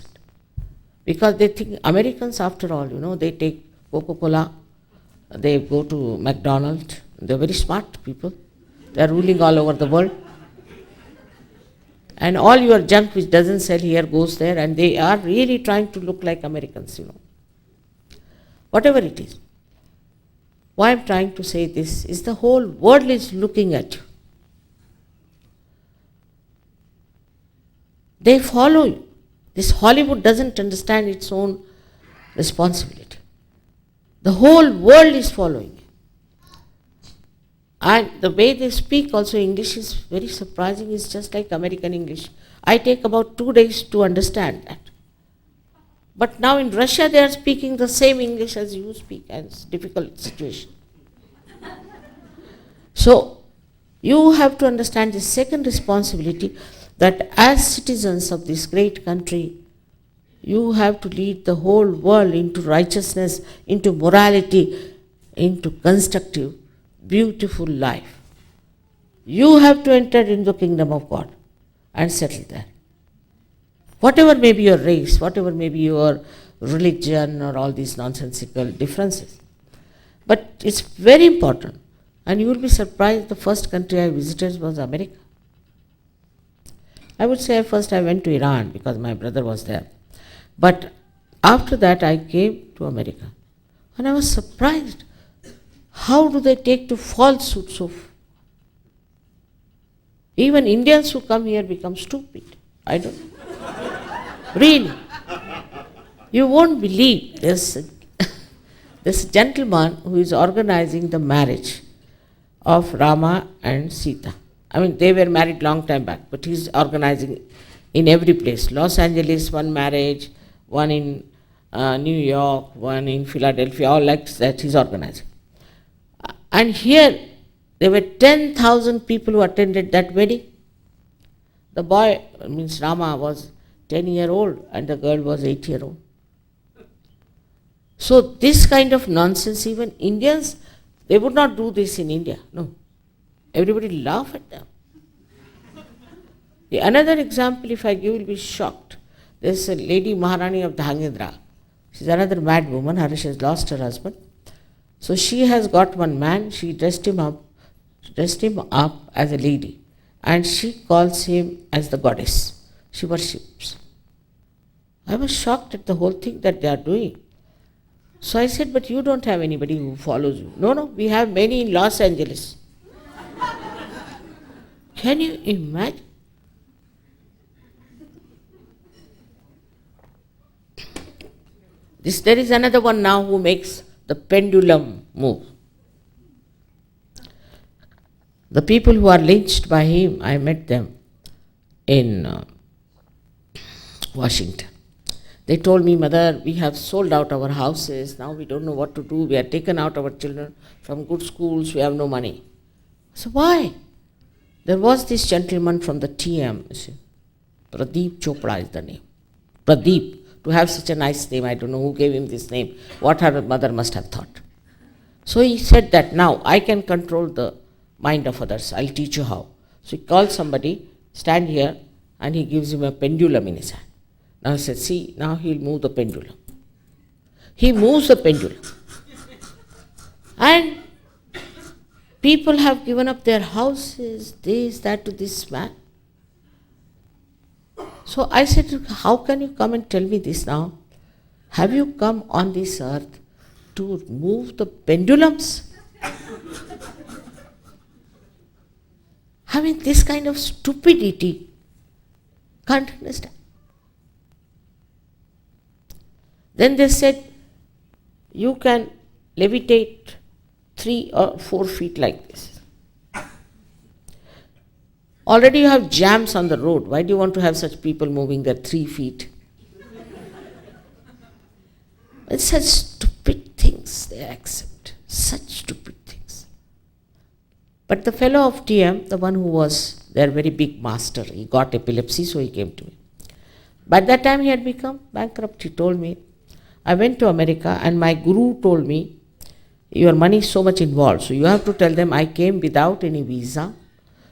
Because they think Americans, after all, they take Coca-Cola, they go to McDonald's. They're very smart people. They're ruling all over the world. And all your junk which doesn't sell here goes there, and they are really trying to look like Americans, Whatever it is. Why I'm trying to say this is the whole world is looking at you. They follow you. This Hollywood doesn't understand its own responsibility. The whole world is following you. And the way they speak also English is very surprising. It's just like American English. I take about 2 days to understand that. But now in Russia they are speaking the same English as you speak, and it's a difficult situation. So you have to understand the second responsibility, that as citizens of this great country, you have to lead the whole world into righteousness, into morality, into constructive, beautiful life. You have to enter into the kingdom of God and settle there. Whatever may be your race, whatever may be your religion or all these nonsensical differences. But it's very important, and you will be surprised, the first country I visited was America. I would say first I went to Iran because my brother was there. But after that I came to America. And I was surprised. How do they take to falsehoods of? Even Indians who come here become stupid. I don't know. Really. You won't believe this gentleman who is organizing the marriage of Rama and Sita. I mean, they were married long time back, but he's organizing in every place. Los Angeles, one marriage, one in New York, one in Philadelphia, all like that he's organizing. And here, there were 10,000 people who attended that wedding. The boy, means Rama, was 10-year-old and the girl was 8-year-old. So this kind of nonsense, even Indians, they would not do this in India, no. Everybody laugh at them. The another example, if I give, you will be shocked. There's a lady Maharani of Dhangendra. She's another mad woman. She has lost her husband. So she has got one man. She dressed him up as a lady, and she calls him as the goddess. She worships. I was shocked at the whole thing that they are doing. So I said, but you don't have anybody who follows you. No, we have many in Los Angeles. Can you imagine? There is another one now who makes the pendulum move. The people who are lynched by him, I met them in Washington. They told me, Mother, we have sold out our houses, now we don't know what to do, we have taken out our children from good schools, we have no money. So why? There was this gentleman from the TM, Pradeep Chopra is the name. Pradeep, to have such a nice name, I don't know who gave him this name, what her mother must have thought. So he said that now I can control the mind of others, I'll teach you how. So he calls somebody, stand here, and he gives him a pendulum in his hand. Now he said, see, now he'll move the pendulum. He moves the pendulum. And people have given up their houses, this, that, to this man. So I said, how can you come and tell me this now? Have you come on this earth to move the pendulums? I mean, this kind of stupidity, can't understand. Then they said, you can levitate 3 or 4 feet like this. Already you have jams on the road. Why do you want to have such people moving there 3 feet? It's such stupid things they accept. Such stupid things. But the fellow of TM, the one who was their very big master, he got epilepsy, so he came to me. By that time he had become bankrupt. He told me, I went to America and my guru told me, your money is so much involved, so you have to tell them I came without any visa,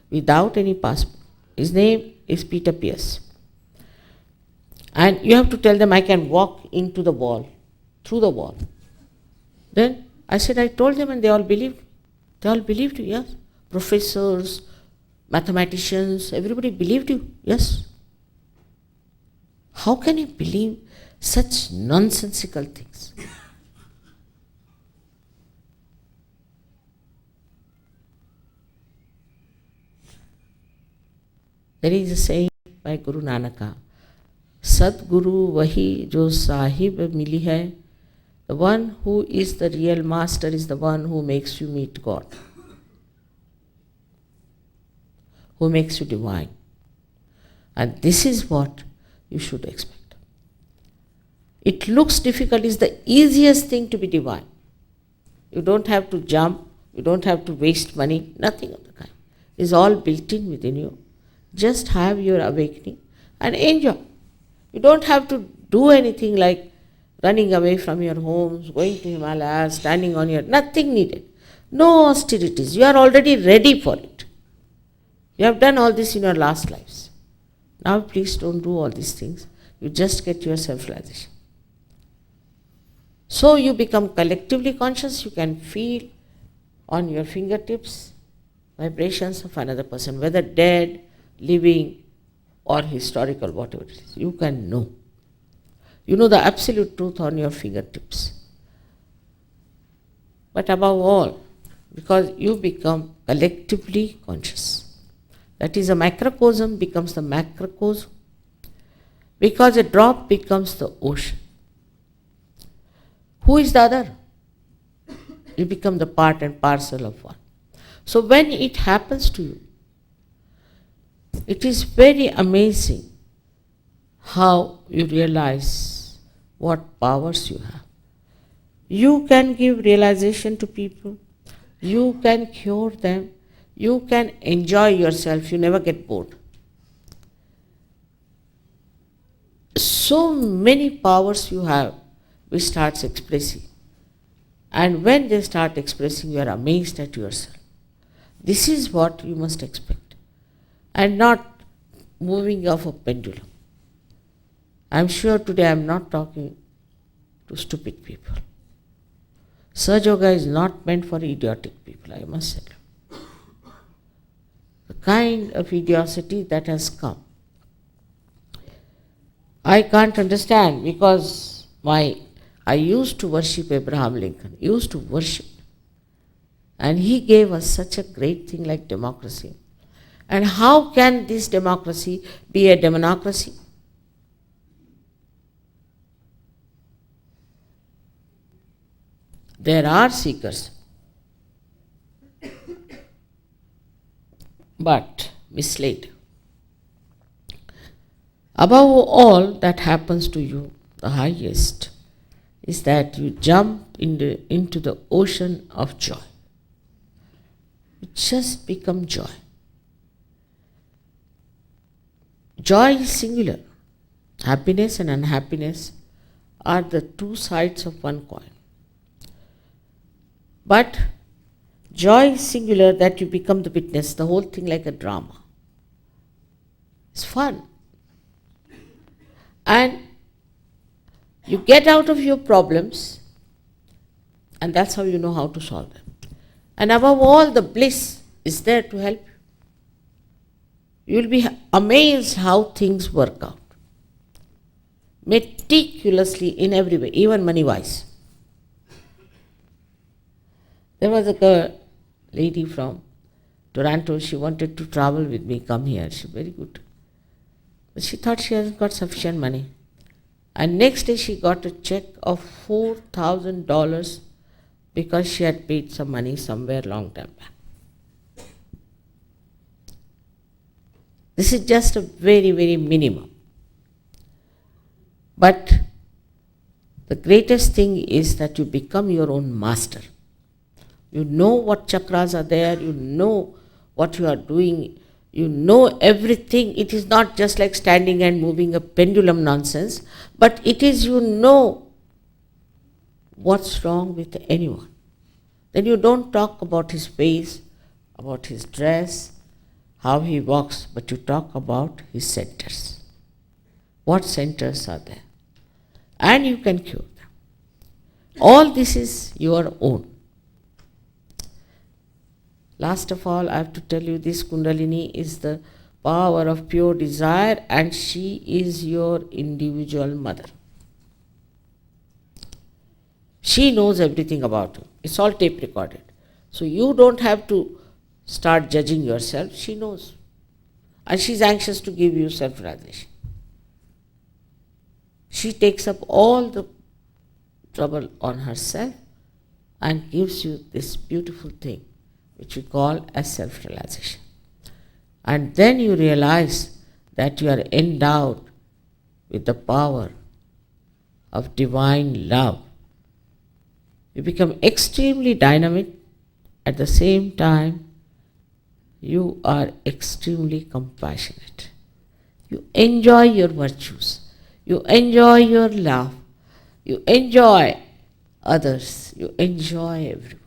without any passport. His name is Peter Pierce. And you have to tell them I can walk into the wall, through the wall. Then I said, I told them and they all believed. They all believed you, yes. Professors, mathematicians, everybody believed you, yes. How can you believe such nonsensical things? There is a saying by Guru Nanaka, Sadguru wahi jo sahib mili hai, the one who is the real master is the one who makes you meet God, who makes you divine. And this is what you should expect. It looks difficult, it's the easiest thing to be divine. You don't have to jump, you don't have to waste money, nothing of the kind. It's all built in within you. Just have your awakening and enjoy. You don't have to do anything like running away from your homes, going to Himalayas, standing on your... Nothing needed. No austerities. You are already ready for it. You have done all this in your last lives. Now please don't do all these things. You just get your self-realization. So you become collectively conscious. You can feel on your fingertips vibrations of another person, whether dead, living or historical, whatever it is. You can know. You know the absolute truth on your fingertips. But above all, because you become collectively conscious. That is, a microcosm becomes the macrocosm, because a drop becomes the ocean. Who is the other? You become the part and parcel of one. So when it happens to you, it is very amazing how you realize what powers you have. You can give realization to people, you can cure them, you can enjoy yourself, you never get bored. So many powers you have, which starts expressing. And when they start expressing, you are amazed at yourself. This is what you must expect. And not moving off a pendulum. I am sure today I am not talking to stupid people. Sahaja Yoga is not meant for idiotic people, I must say. The kind of idiocity that has come, I can't understand, because I used to worship Abraham Lincoln, used to worship. And he gave us such a great thing like democracy. And how can this democracy be a democracy? There are seekers, but misled. Above all that happens to you, the highest, is that you jump into the ocean of joy. You just become joy. Joy is singular. Happiness and unhappiness are the two sides of one coin. But joy is singular, that you become the witness, the whole thing like a drama. It's fun. And you get out of your problems, and that's how you know how to solve them. And above all, the bliss is there to help you. You will be amazed how things work out. Meticulously in every way, even money-wise. There was a girl, lady from Toronto, she wanted to travel with me, come here, she's very good. But she thought she hasn't got sufficient money. And next day she got a check of $4,000 because she had paid some money somewhere long time back. This is just a very, very minimum. But The greatest thing is that you become your own master. You know what chakras are there, you know what you are doing, you know everything. It is not just like standing and moving a pendulum nonsense, but it is you know what's wrong with anyone. Then you don't talk about his face, about his dress, how he walks, but you talk about his centers. What centers are there? And you can cure them. All this is your own. Last of all, I have to tell you this Kundalini is the power of pure desire, and she is your individual mother. She knows everything about you. It's all tape recorded. So you don't have to start judging yourself. She knows. And she's anxious to give you self-realization. She takes up all the trouble on herself and gives you this beautiful thing, which we call as self-realization. And then you realize that you are endowed with the power of divine love. You become extremely dynamic. At the same time, you are extremely compassionate. You enjoy your virtues. You enjoy your love. You enjoy others. You enjoy everyone.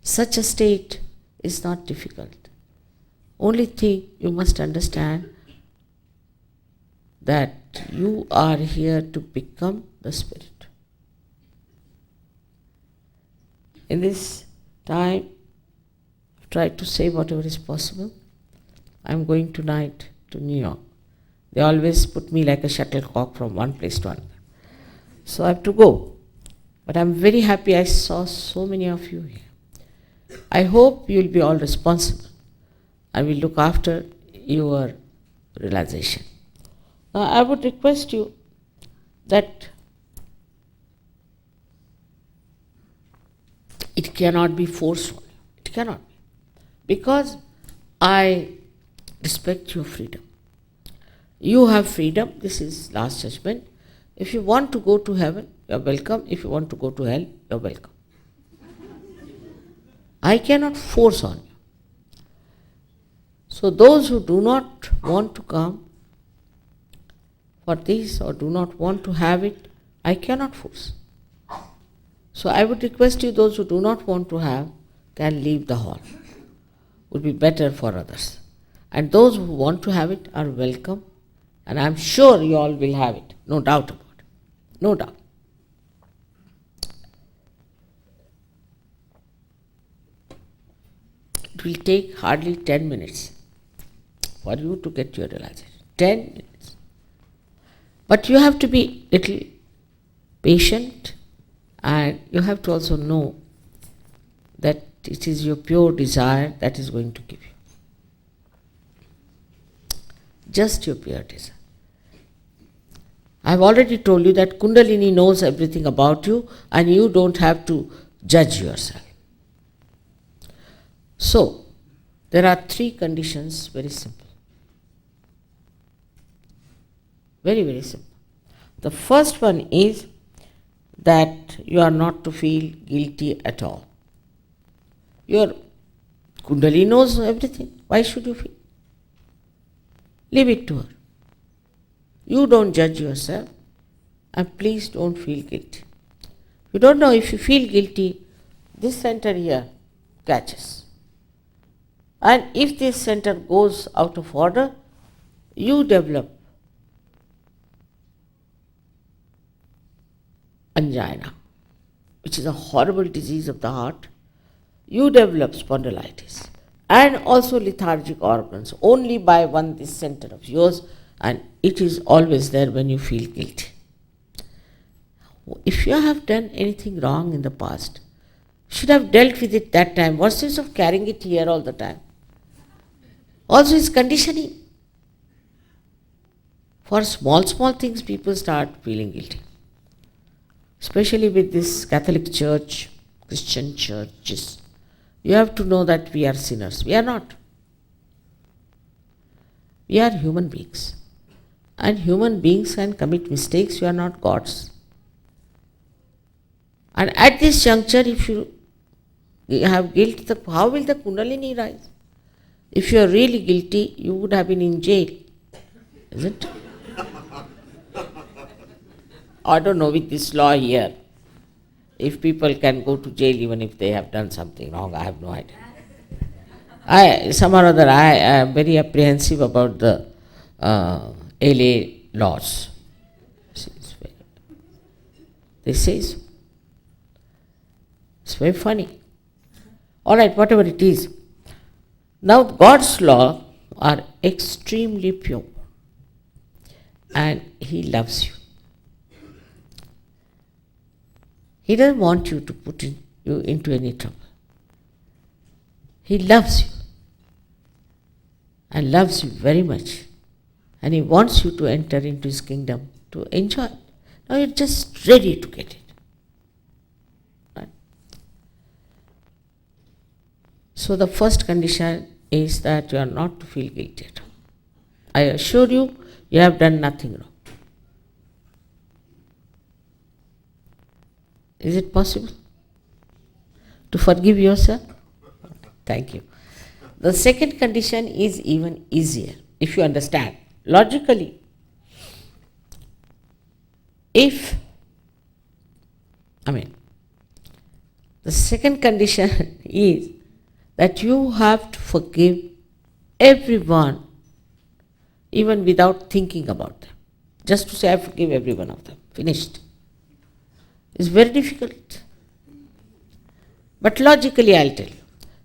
Such a state is not difficult. Only thing you must understand that you are here to become the spirit. In this time, I've tried to say whatever is possible. I'm going tonight to New York. They always put me like a shuttlecock from one place to another. So I have to go. But I'm very happy I saw so many of you here. I hope you'll be all responsible and will look after your realization. Now I would request you that it cannot be forced on you. It cannot be. Because I respect your freedom. You have freedom. This is last judgment. If you want to go to heaven, you're welcome. If you want to go to hell, you're welcome. I cannot force on you. So those who do not want to come for this or do not want to have it, I cannot force. So I would request you, those who do not want to have, can leave the hall. Would be better for others. And those who want to have it are welcome, and I'm sure you all will have it. No doubt about it. No doubt. It will take hardly 10 minutes for you to get your realization. 10 minutes. But you have to be little patient, and you have to also know that it is your pure desire that is going to give you. Just your pure desire. I have already told you that Kundalini knows everything about you and you don't have to judge yourself. So, there are 3 conditions, very simple. Very, very simple. The first one is that you are not to feel guilty at all. Your Kundalini knows everything. Why should you feel? Leave it to her. You don't judge yourself, and please don't feel guilty. You don't know, if you feel guilty, this center here catches. And if this center goes out of order, you develop angina, which is a horrible disease of the heart. You develop spondylitis and also lethargic organs only by this center of yours, and it is always there when you feel guilty. If you have done anything wrong in the past, you should have dealt with it that time. What's the use of carrying it here all the time? Also, it's conditioning. For small things, people start feeling guilty. Especially with this Catholic Church, Christian churches. You have to know that we are sinners. We are not. We are human beings. And human beings can commit mistakes. You are not gods. And at this juncture, if you have guilt, how will the Kundalini rise? If you are really guilty, you would have been in jail, isn't it? I don't know with this law here, if people can go to jail even if they have done something wrong, I have no idea. Somehow or other, I am very apprehensive about the LA laws. They say so. It's very funny. All right, whatever it is. Now, God's law are extremely pure, and He loves you. He doesn't want you to put you into any trouble. He loves you and loves you very much, and He wants you to enter into His kingdom to enjoy it. Now you're just ready to get it. Right? So the first condition is that you are not to feel guilty at all. I assure you, you have done nothing wrong. Is it possible to forgive yourself? Thank you. The second condition is even easier, if you understand. Logically, the second condition is that you have to forgive everyone, even without thinking about them. Just to say, I forgive every one of them. Finished. It's very difficult. But logically, I'll tell you,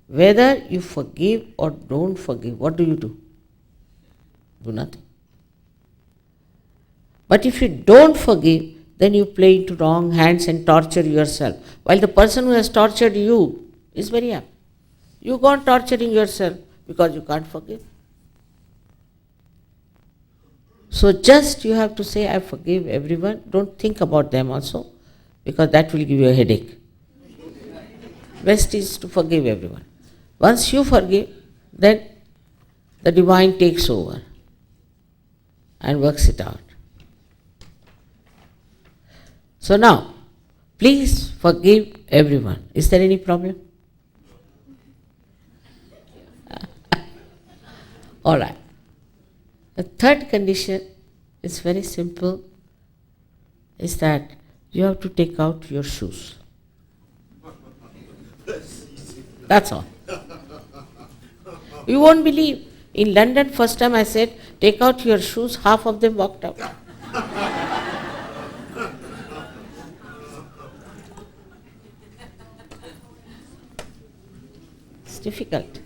whether you forgive or don't forgive, what do? Do nothing. But if you don't forgive, then you play into wrong hands and torture yourself. While the person who has tortured you is very happy. You go on torturing yourself because you can't forgive. So just you have to say, I forgive everyone. Don't think about them also, because that will give you a headache. Best is to forgive everyone. Once you forgive, then the divine takes over and works it out. So now, please forgive everyone. Is there any problem? All right. The third condition is very simple, is that you have to take out your shoes. That's all. You won't believe. In London, first time I said, take out your shoes, half of them walked out. It's difficult.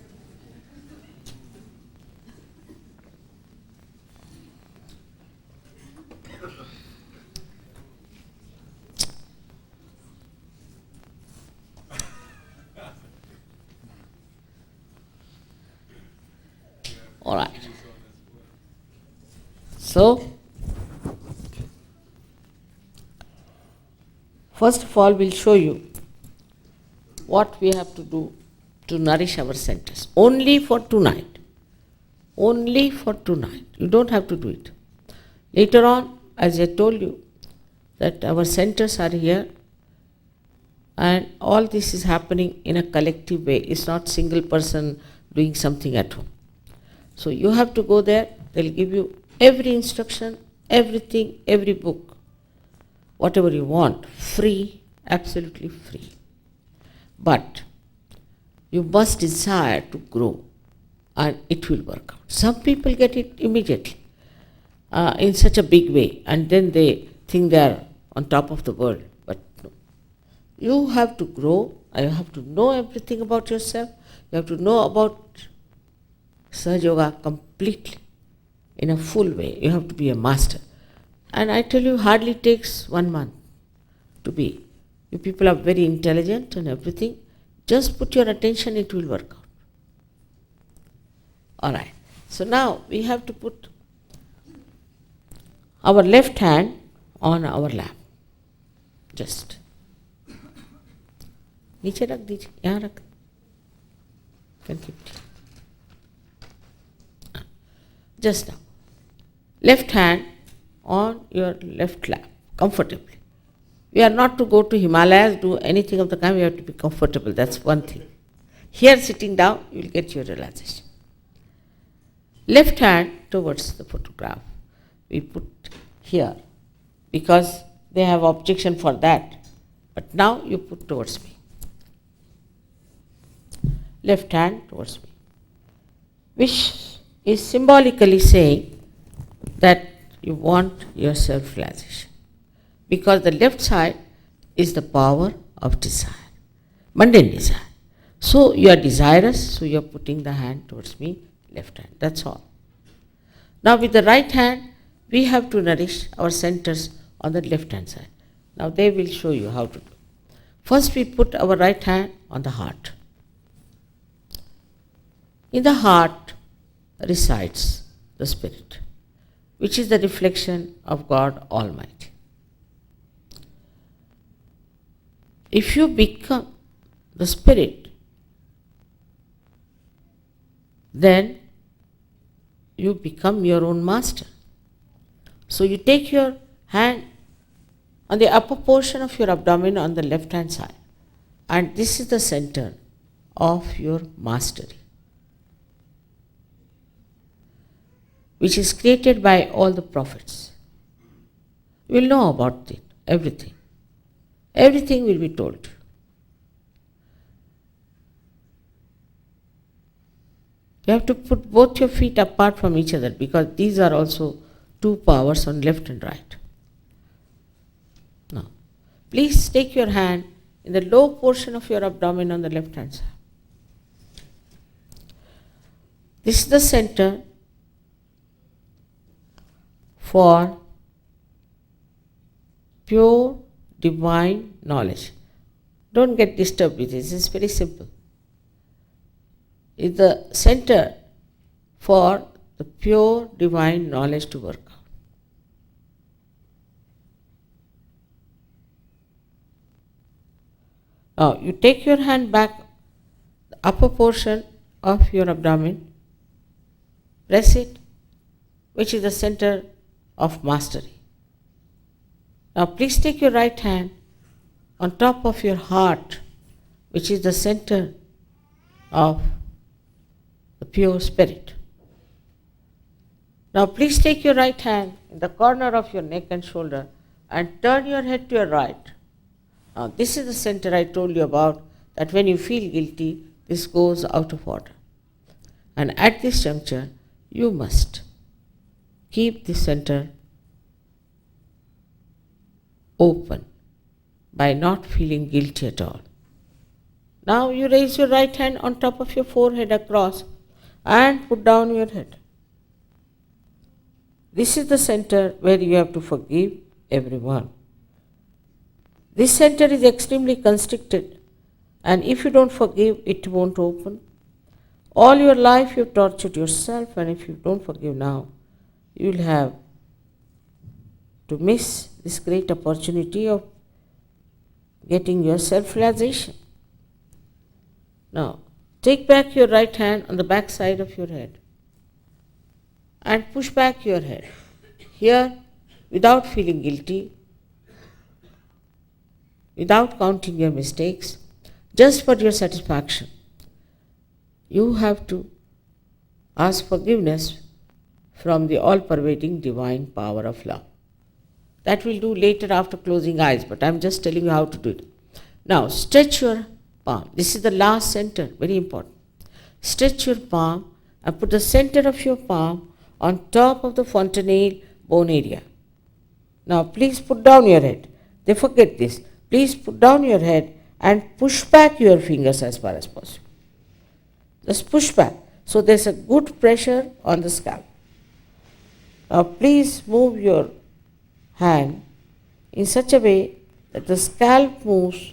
All right. So, first of all, we'll show you what we have to do to nourish our centers. Only for tonight. Only for tonight. You don't have to do it. Later on, as I told you, that our centers are here, and all this is happening in a collective way. It's not single person doing something at home. So you have to go there. They'll give you every instruction, everything, every book, whatever you want, free, absolutely free. But you must desire to grow, and it will work out. Some people get it immediately in such a big way, and then they think they are on top of the world. But no. You have to grow, you have to know everything about yourself, you have to know about Sahaja Yoga completely, in a full way. You have to be a master. And I tell you, hardly takes 1 month to be. You people are very intelligent and everything. Just put your attention, it will work out. All right. So now we have to put our left hand on our lap. Just. नीचे रख दीजिए, यहाँ रख. Can keep it. Just now. Left hand on your left lap, comfortably. We are not to go to Himalayas, do anything of the kind, we have to be comfortable, that's one thing. Here sitting down, you will get your realization. Left hand towards the photograph, we put here, because they have objection for that. But now you put towards me. Left hand towards me. Which is symbolically saying that you want your self-realization. Because the left side is the power of desire, mundane desire. So you are desirous, so you are putting the hand towards me, left hand. That's all. Now with the right hand, we have to nourish our centers on the left hand side. Now they will show you how to do. First we put our right hand on the heart. In the heart resides the spirit, which is the reflection of God Almighty. If you become the spirit, then you become your own master. So you take your hand on the upper portion of your abdomen on the left hand side, and this is the center of your mastery, which is created by all the prophets. You will know about it, everything. Everything will be told. You have to put both your feet apart from each other, because these are also two powers on left and right. Now, please take your hand in the low portion of your abdomen on the left hand side. This is the center for pure divine knowledge. Don't get disturbed with this, it's very simple. It's the center for the pure divine knowledge to work out. Now you take your hand back, the upper portion of your abdomen, press it, which is the center of mastery. Now please take your right hand on top of your heart, which is the center of the pure spirit. Now please take your right hand in the corner of your neck and shoulder and turn your head to your right. Now this is the center I told you about, that when you feel guilty, this goes out of order. And at this juncture, you must keep the center open by not feeling guilty at all. Now you raise your right hand on top of your forehead across and put down your head. This is the center where you have to forgive everyone. This center is extremely constricted, and if you don't forgive, it won't open. All your life you've tortured yourself, and if you don't forgive now, you'll have to miss this great opportunity of getting your self-realization. Now, take back your right hand on the back side of your head and push back your head. Here, without feeling guilty, without counting your mistakes, just for your satisfaction, you have to ask forgiveness from the all-pervading divine power of love. That we'll do later after closing eyes, but I'm just telling you how to do it. Now, stretch your palm. This is the last center, very important. Stretch your palm and put the center of your palm on top of the fontanelle bone area. Now, please put down your head. They forget this. Please put down your head and push back your fingers as far as possible. Just push back. So there's a good pressure on the scalp. Now, please move your hand in such a way that the scalp moves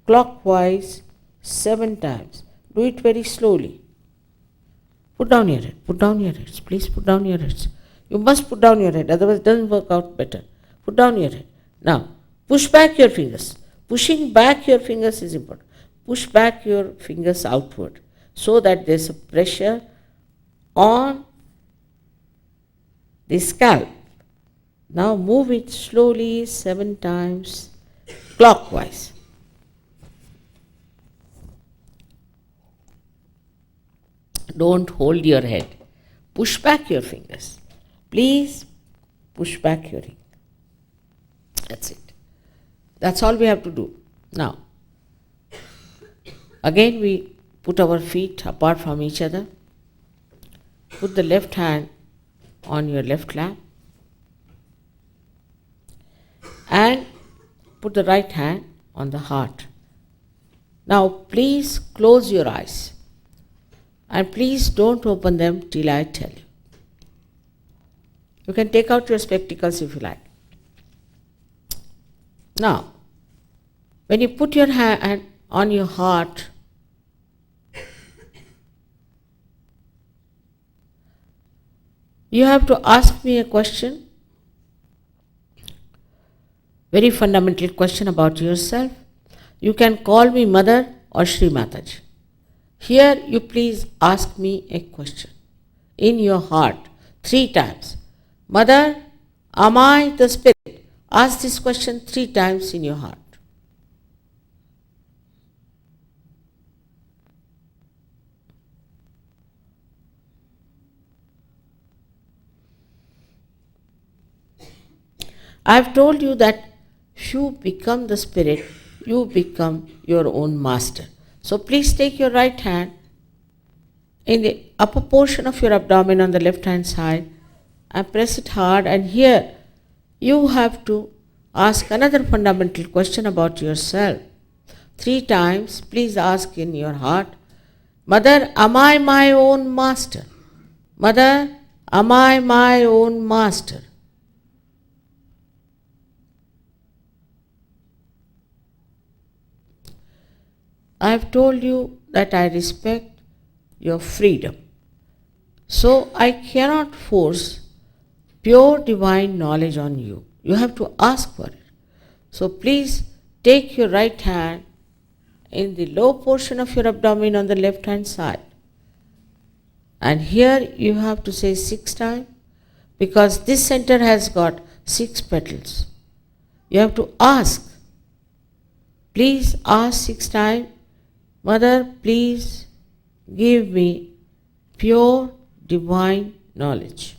clockwise 7 times. Do it very slowly. Put down your head. Put down your heads. Please put down your heads. You must put down your head, otherwise it doesn't work out better. Put down your head. Now, push back your fingers. Pushing back your fingers is important. Push back your fingers outward so that there's a pressure on the scalp. Now move it slowly 7 times clockwise. Don't hold your head. Push back your fingers. Please push back your ring. That's it. That's all we have to do. Now, again we put our feet apart from each other. Put the left hand on your left lap and put the right hand on the heart. Now please close your eyes and please don't open them till I tell you. You can take out your spectacles if you like. Now, when you put your hand on your heart, you have to ask me a question, very fundamental question about yourself. You can call me Mother or Shri Mataji. Here you please ask me a question in your heart 3 times. Mother, am I the spirit? Ask this question 3 times in your heart. I have told you that you become the spirit, you become your own master. So please take your right hand in the upper portion of your abdomen on the left hand side and press it hard, and here you have to ask another fundamental question about yourself. 3 times, please ask in your heart, Mother, am I my own master? Mother, am I my own master? I have told you that I respect your freedom. So I cannot force pure divine knowledge on you. You have to ask for it. So please take your right hand in the low portion of your abdomen on the left hand side. And here you have to say 6 times, because this center has got 6 petals. You have to ask. Please ask 6 times. Mother, please give me pure divine knowledge.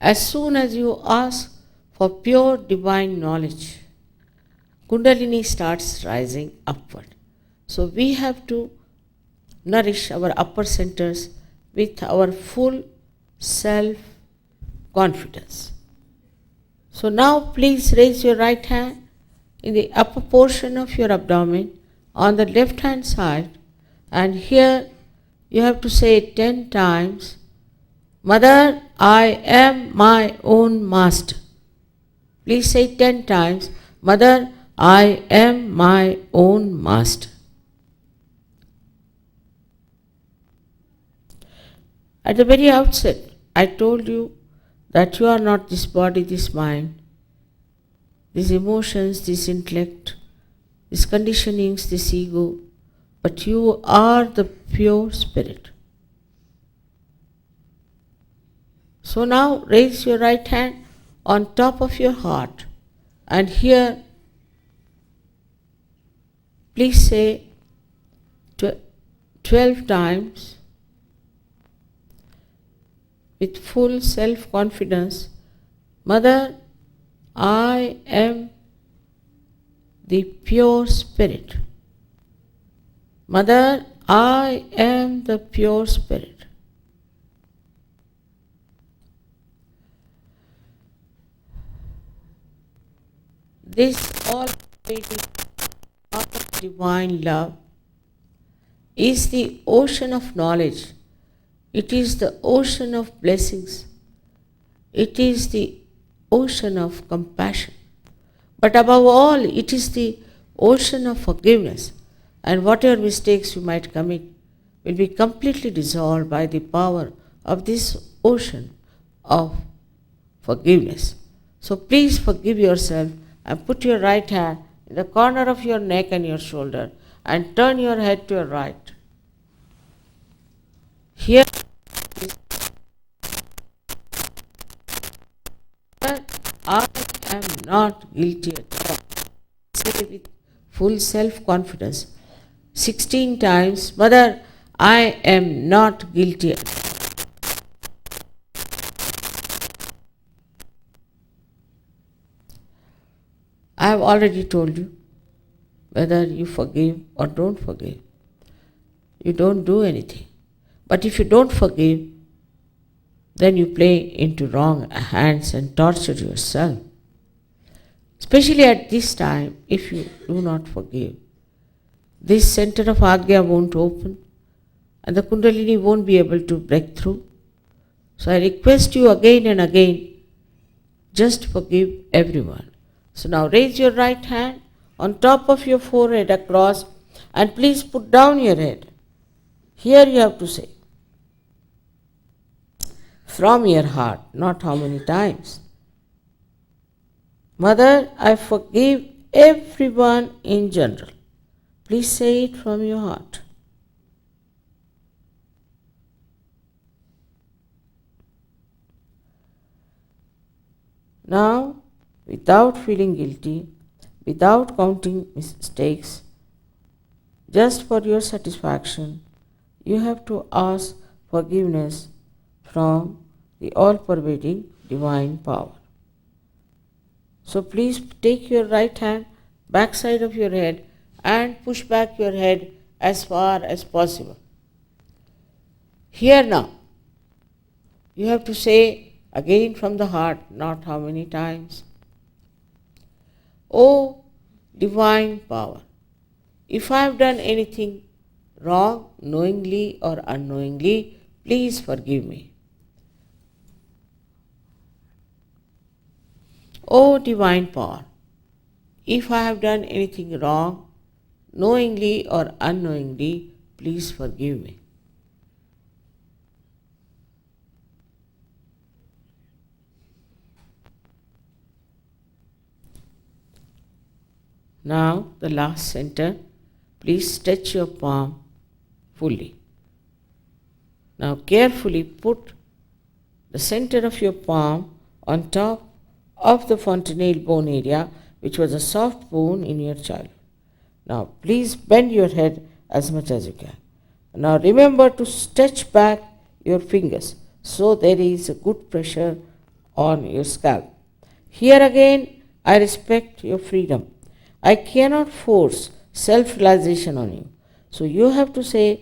As soon as you ask for pure divine knowledge, Kundalini starts rising upward. So we have to nourish our upper centers with our full self-confidence. So now please raise your right hand in the upper portion of your abdomen on the left hand side, and here you have to say 10 times, Mother, I am my own master. Please say 10 times, Mother, I am my own master. At the very outset, I told you that you are not this body, this mind, these emotions, this intellect, these conditionings, this ego, but you are the pure spirit. So now raise your right hand on top of your heart, and here please say 12 times with full self-confidence, Mother, I am the pure spirit. Mother, I am the pure spirit. This all-pervading art of divine love is the ocean of knowledge. It is the ocean of blessings. It is the ocean of compassion. But above all, it is the ocean of forgiveness. And whatever mistakes you might commit will be completely dissolved by the power of this ocean of forgiveness. So please forgive yourself and put your right hand in the corner of your neck and your shoulder and turn your head to your right. Here is I am not guilty at all. Say with full self-confidence 16 times, Mother, I am not guilty at all. I have already told you, whether you forgive or don't forgive, you don't do anything. But if you don't forgive, then you play into wrong hands and torture yourself. Especially at this time, if you do not forgive, this center of Agya won't open and the Kundalini won't be able to break through. So I request you again and again, just forgive everyone. So now raise your right hand on top of your forehead across and please put down your head. Here you have to say, from your heart, not how many times. Mother, I forgive everyone in general. Please say it from your heart. Now, without feeling guilty, without counting mistakes, just for your satisfaction, you have to ask forgiveness from the all-pervading divine power. So please take your right hand, backside of your head, and push back your head as far as possible. Here now, you have to say again from the heart, not how many times. O divine power, if I have done anything wrong, knowingly or unknowingly, please forgive me. O divine power, if I have done anything wrong, knowingly or unknowingly, please forgive me. Now the last center, please stretch your palm fully. Now carefully put the center of your palm on top of the fontanelle bone area, which was a soft bone in your child. Now please bend your head as much as you can. Now remember to stretch back your fingers so there is a good pressure on your scalp. Here again, I respect your freedom. I cannot force self-realization on you. So you have to say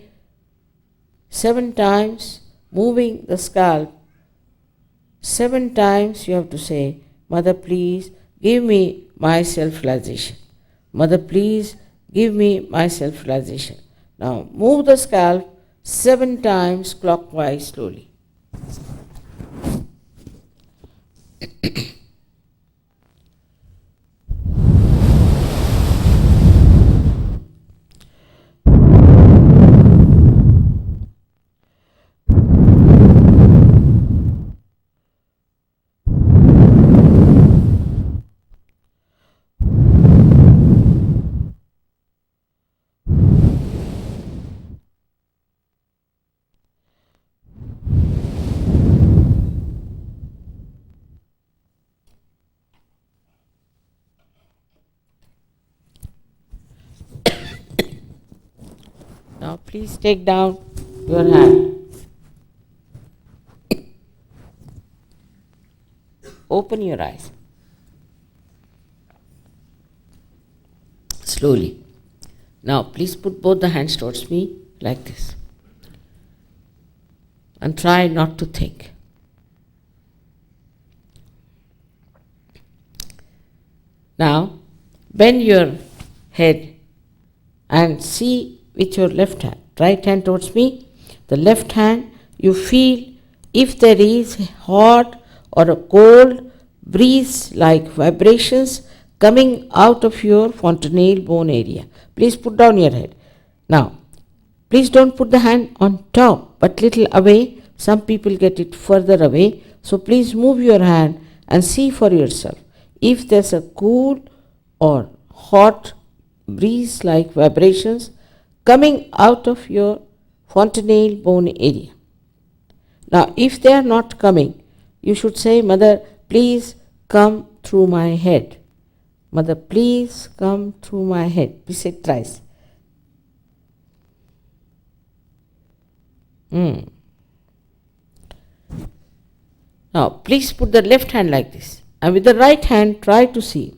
7 times, moving the scalp. 7 times you have to say, Mother, please give me my self-realization. Mother, please give me my self-realization. Now move the scalp 7 times clockwise slowly. Now please take down your hand. Open your eyes. Slowly. Now please put both the hands towards me like this. And try not to think. Now bend your head and see with your left hand, right hand towards me, the left hand, you feel if there is hot or a cold breeze like vibrations coming out of your fontanelle bone area. Please put down your head. Now, please don't put the hand on top but little away. Some people get it further away. So please move your hand and see for yourself if there's a cool or hot breeze like vibrations coming out of your fontanelle bone area. Now, if they are not coming, you should say, Mother, please come through my head. Mother, please come through my head. Please say it thrice. Now, please put the left hand like this. And with the right hand, try to see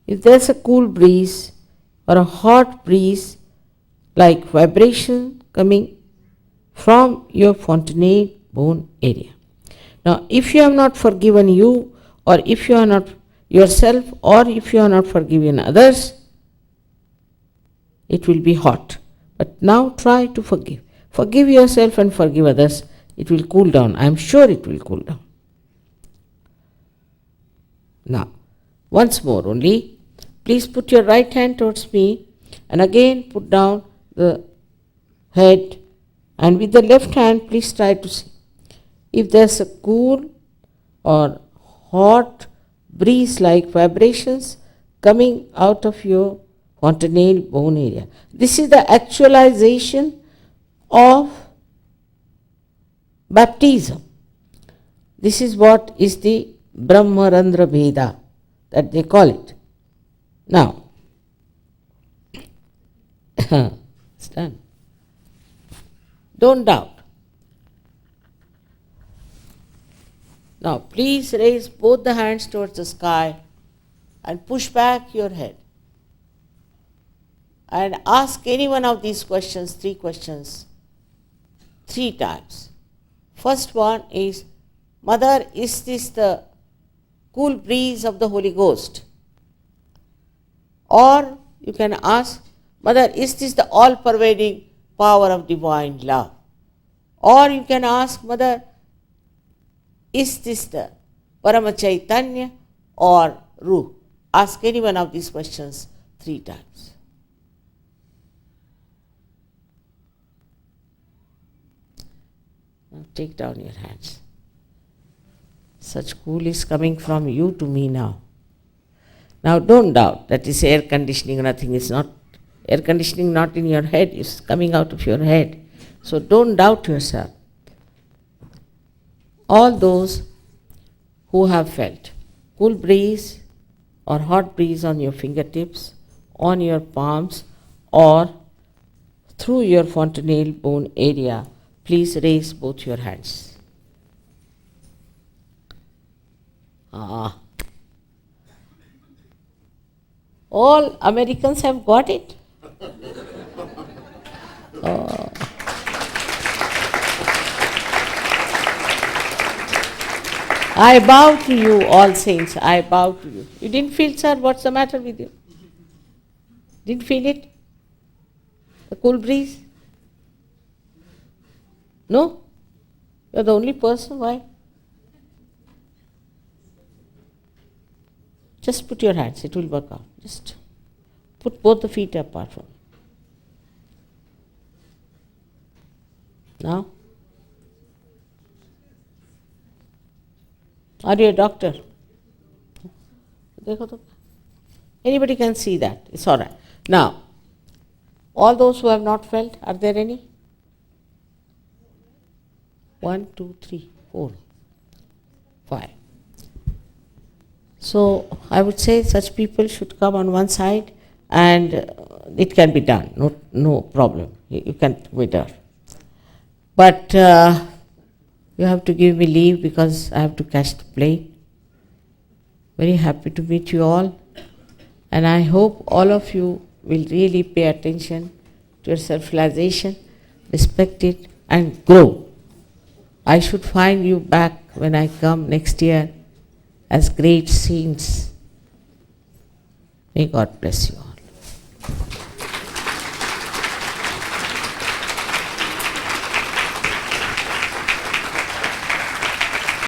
if there's a cool breeze or a hot breeze like vibration coming from your fontanelle bone area. Now, if you have not forgiven you, or if you are not yourself, or if you are not forgiven others, it will be hot. But now try to forgive. Forgive yourself and forgive others. It will cool down. I am sure it will cool down. Now, once more only, please put your right hand towards me and again put down the head, and with the left hand please try to see if there's a cool or hot breeze like vibrations coming out of your fontanelle bone area. This is the actualization of baptism. This is what is the Brahmarandra Veda that they call it. Now, it's done. Don't doubt. Now, please raise both the hands towards the sky and push back your head. And ask any one of these questions, 3 questions, 3 times. First one is, Mother, is this the cool breeze of the Holy Ghost? Or you can ask, Mother, is this the all-pervading power of divine love? Or you can ask, Mother, is this the Parama Chaitanya or Ruh? Ask any one of these questions 3 times. Now take down your hands. Such cool is coming from you to me now. Now don't doubt that is air conditioning, nothing is not. Air conditioning not in your head, is coming out of your head. So don't doubt yourself. All those who have felt cool breeze or hot breeze on your fingertips, on your palms, or through your fontanelle bone area, please raise both your hands. All Americans have got it. Oh. I bow to you, all saints. I bow to you. You didn't feel, sir? What's the matter with you? Didn't feel it? The cool breeze? No? You're the only person. Why? Just put your hands. It will work out. Just put both the feet apart from you. Now? Are you a doctor? Anybody can see that. It's all right. Now, all those who have not felt, are there any? 1, 2, 3, 4, 5. So, I would say such people should come on one side and it can be done. No problem. You can wait out. But you have to give me leave because I have to catch the plane. Very happy to meet you all. And I hope all of you will really pay attention to your self-realization, respect it, and grow. I should find you back when I come next year as great saints. May God bless you all.